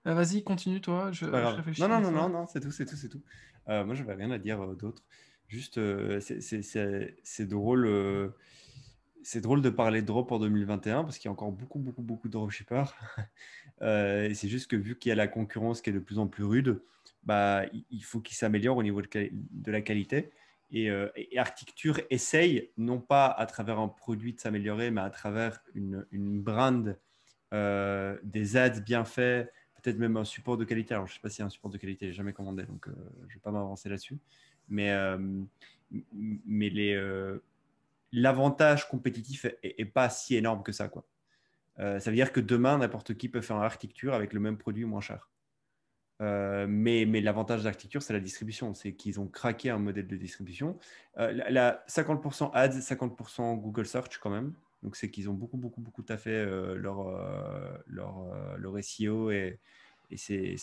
Vas-y, continue toi, C'est pas je grave. Non, réfléchis non, à non, non, ça. non, c'est tout, c'est tout, c'est tout. Moi, j'avais rien à dire d'autre. Juste, c'est drôle. C'est drôle de parler de drop en 2021 parce qu'il y a encore beaucoup, beaucoup, beaucoup de dropshippers. Et c'est juste que vu qu'il y a la concurrence qui est de plus en plus rude, bah, il faut qu'ils s'améliorent au niveau de la qualité. Et Architecture essaye, non pas à travers un produit de s'améliorer, mais à travers une brand, des ads bien faits, peut-être même un support de qualité. Alors, je ne sais pas s'il y a un support de qualité, je n'ai jamais commandé, donc je ne vais pas m'avancer là-dessus. Mais, mais l'avantage compétitif est pas si énorme que ça, quoi. Ça veut dire que demain, n'importe qui peut faire un architecture avec le même produit moins cher. Mais l'avantage d'architecture, c'est la distribution. C'est qu'ils ont craqué un modèle de distribution. 50% ads, 50% Google Search quand même. Donc, c'est qu'ils ont beaucoup, beaucoup, beaucoup taffé leur SEO et c'est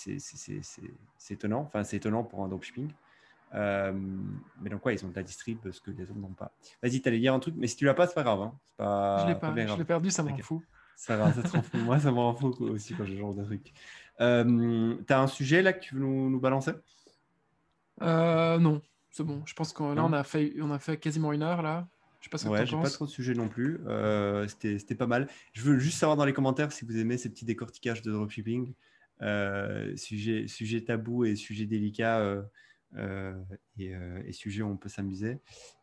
étonnant. Enfin, c'est étonnant pour un dropshipping. Mais donc, ouais, ils ont de la distrib, ce que les autres n'ont pas. Vas-y, t'allais dire un truc, mais si tu l'as pas, c'est pas grave. Hein. C'est Je l'ai pas pas, bien je l'ai grave. perdu, ça m'en Ok. fout. Ça va, ça te rend fou. Moi, ça me rend fou aussi quand je genre de trucs. T'as un sujet là que tu veux nous balancer? Non, c'est bon. Je pense que là, Non? on a fait quasiment une heure, là. Je sais pas ce que Ouais, t'en j'ai pas trop penses. de sujets non plus. C'était pas mal. Je veux juste savoir dans les commentaires si vous aimez ces petits décortiquages de dropshipping, sujet tabou et sujet délicat, euh, et sujet où on peut s'amuser.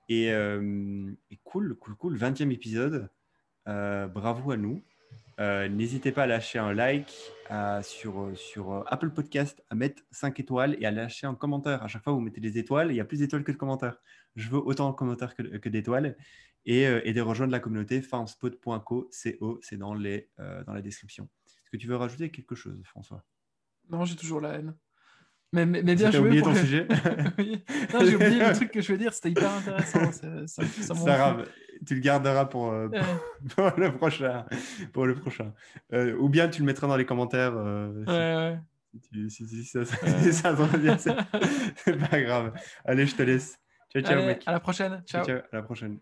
Et cool, cool, cool. 20e épisode. Bravo à nous. N'hésitez pas à lâcher un like sur Apple Podcast, à mettre 5 étoiles et à lâcher un commentaire. À chaque fois, vous mettez des étoiles, il y a plus d'étoiles que de commentaires. Je veux autant de commentaires que d'étoiles. Et de rejoindre la communauté farmspot.co, c'est dans la description. Est-ce que tu veux rajouter quelque chose, François? Non, j'ai toujours la haine. Mais Si bien tu as joué oublié pour ton le. sujet, Oui. Non, j'ai oublié le truc que je veux dire, c'était hyper intéressant. Ça c'est m'en pas fout. grave. Tu le garderas Ouais, pour le prochain. Pour le prochain. Ou bien tu le mettras dans les commentaires, ouais, si ça, si ouais. ça te revient, c'est pas grave. Allez, je te laisse. Ciao, ciao, Allez, mec. à la prochaine. Ciao, Ciao. ciao. À la prochaine.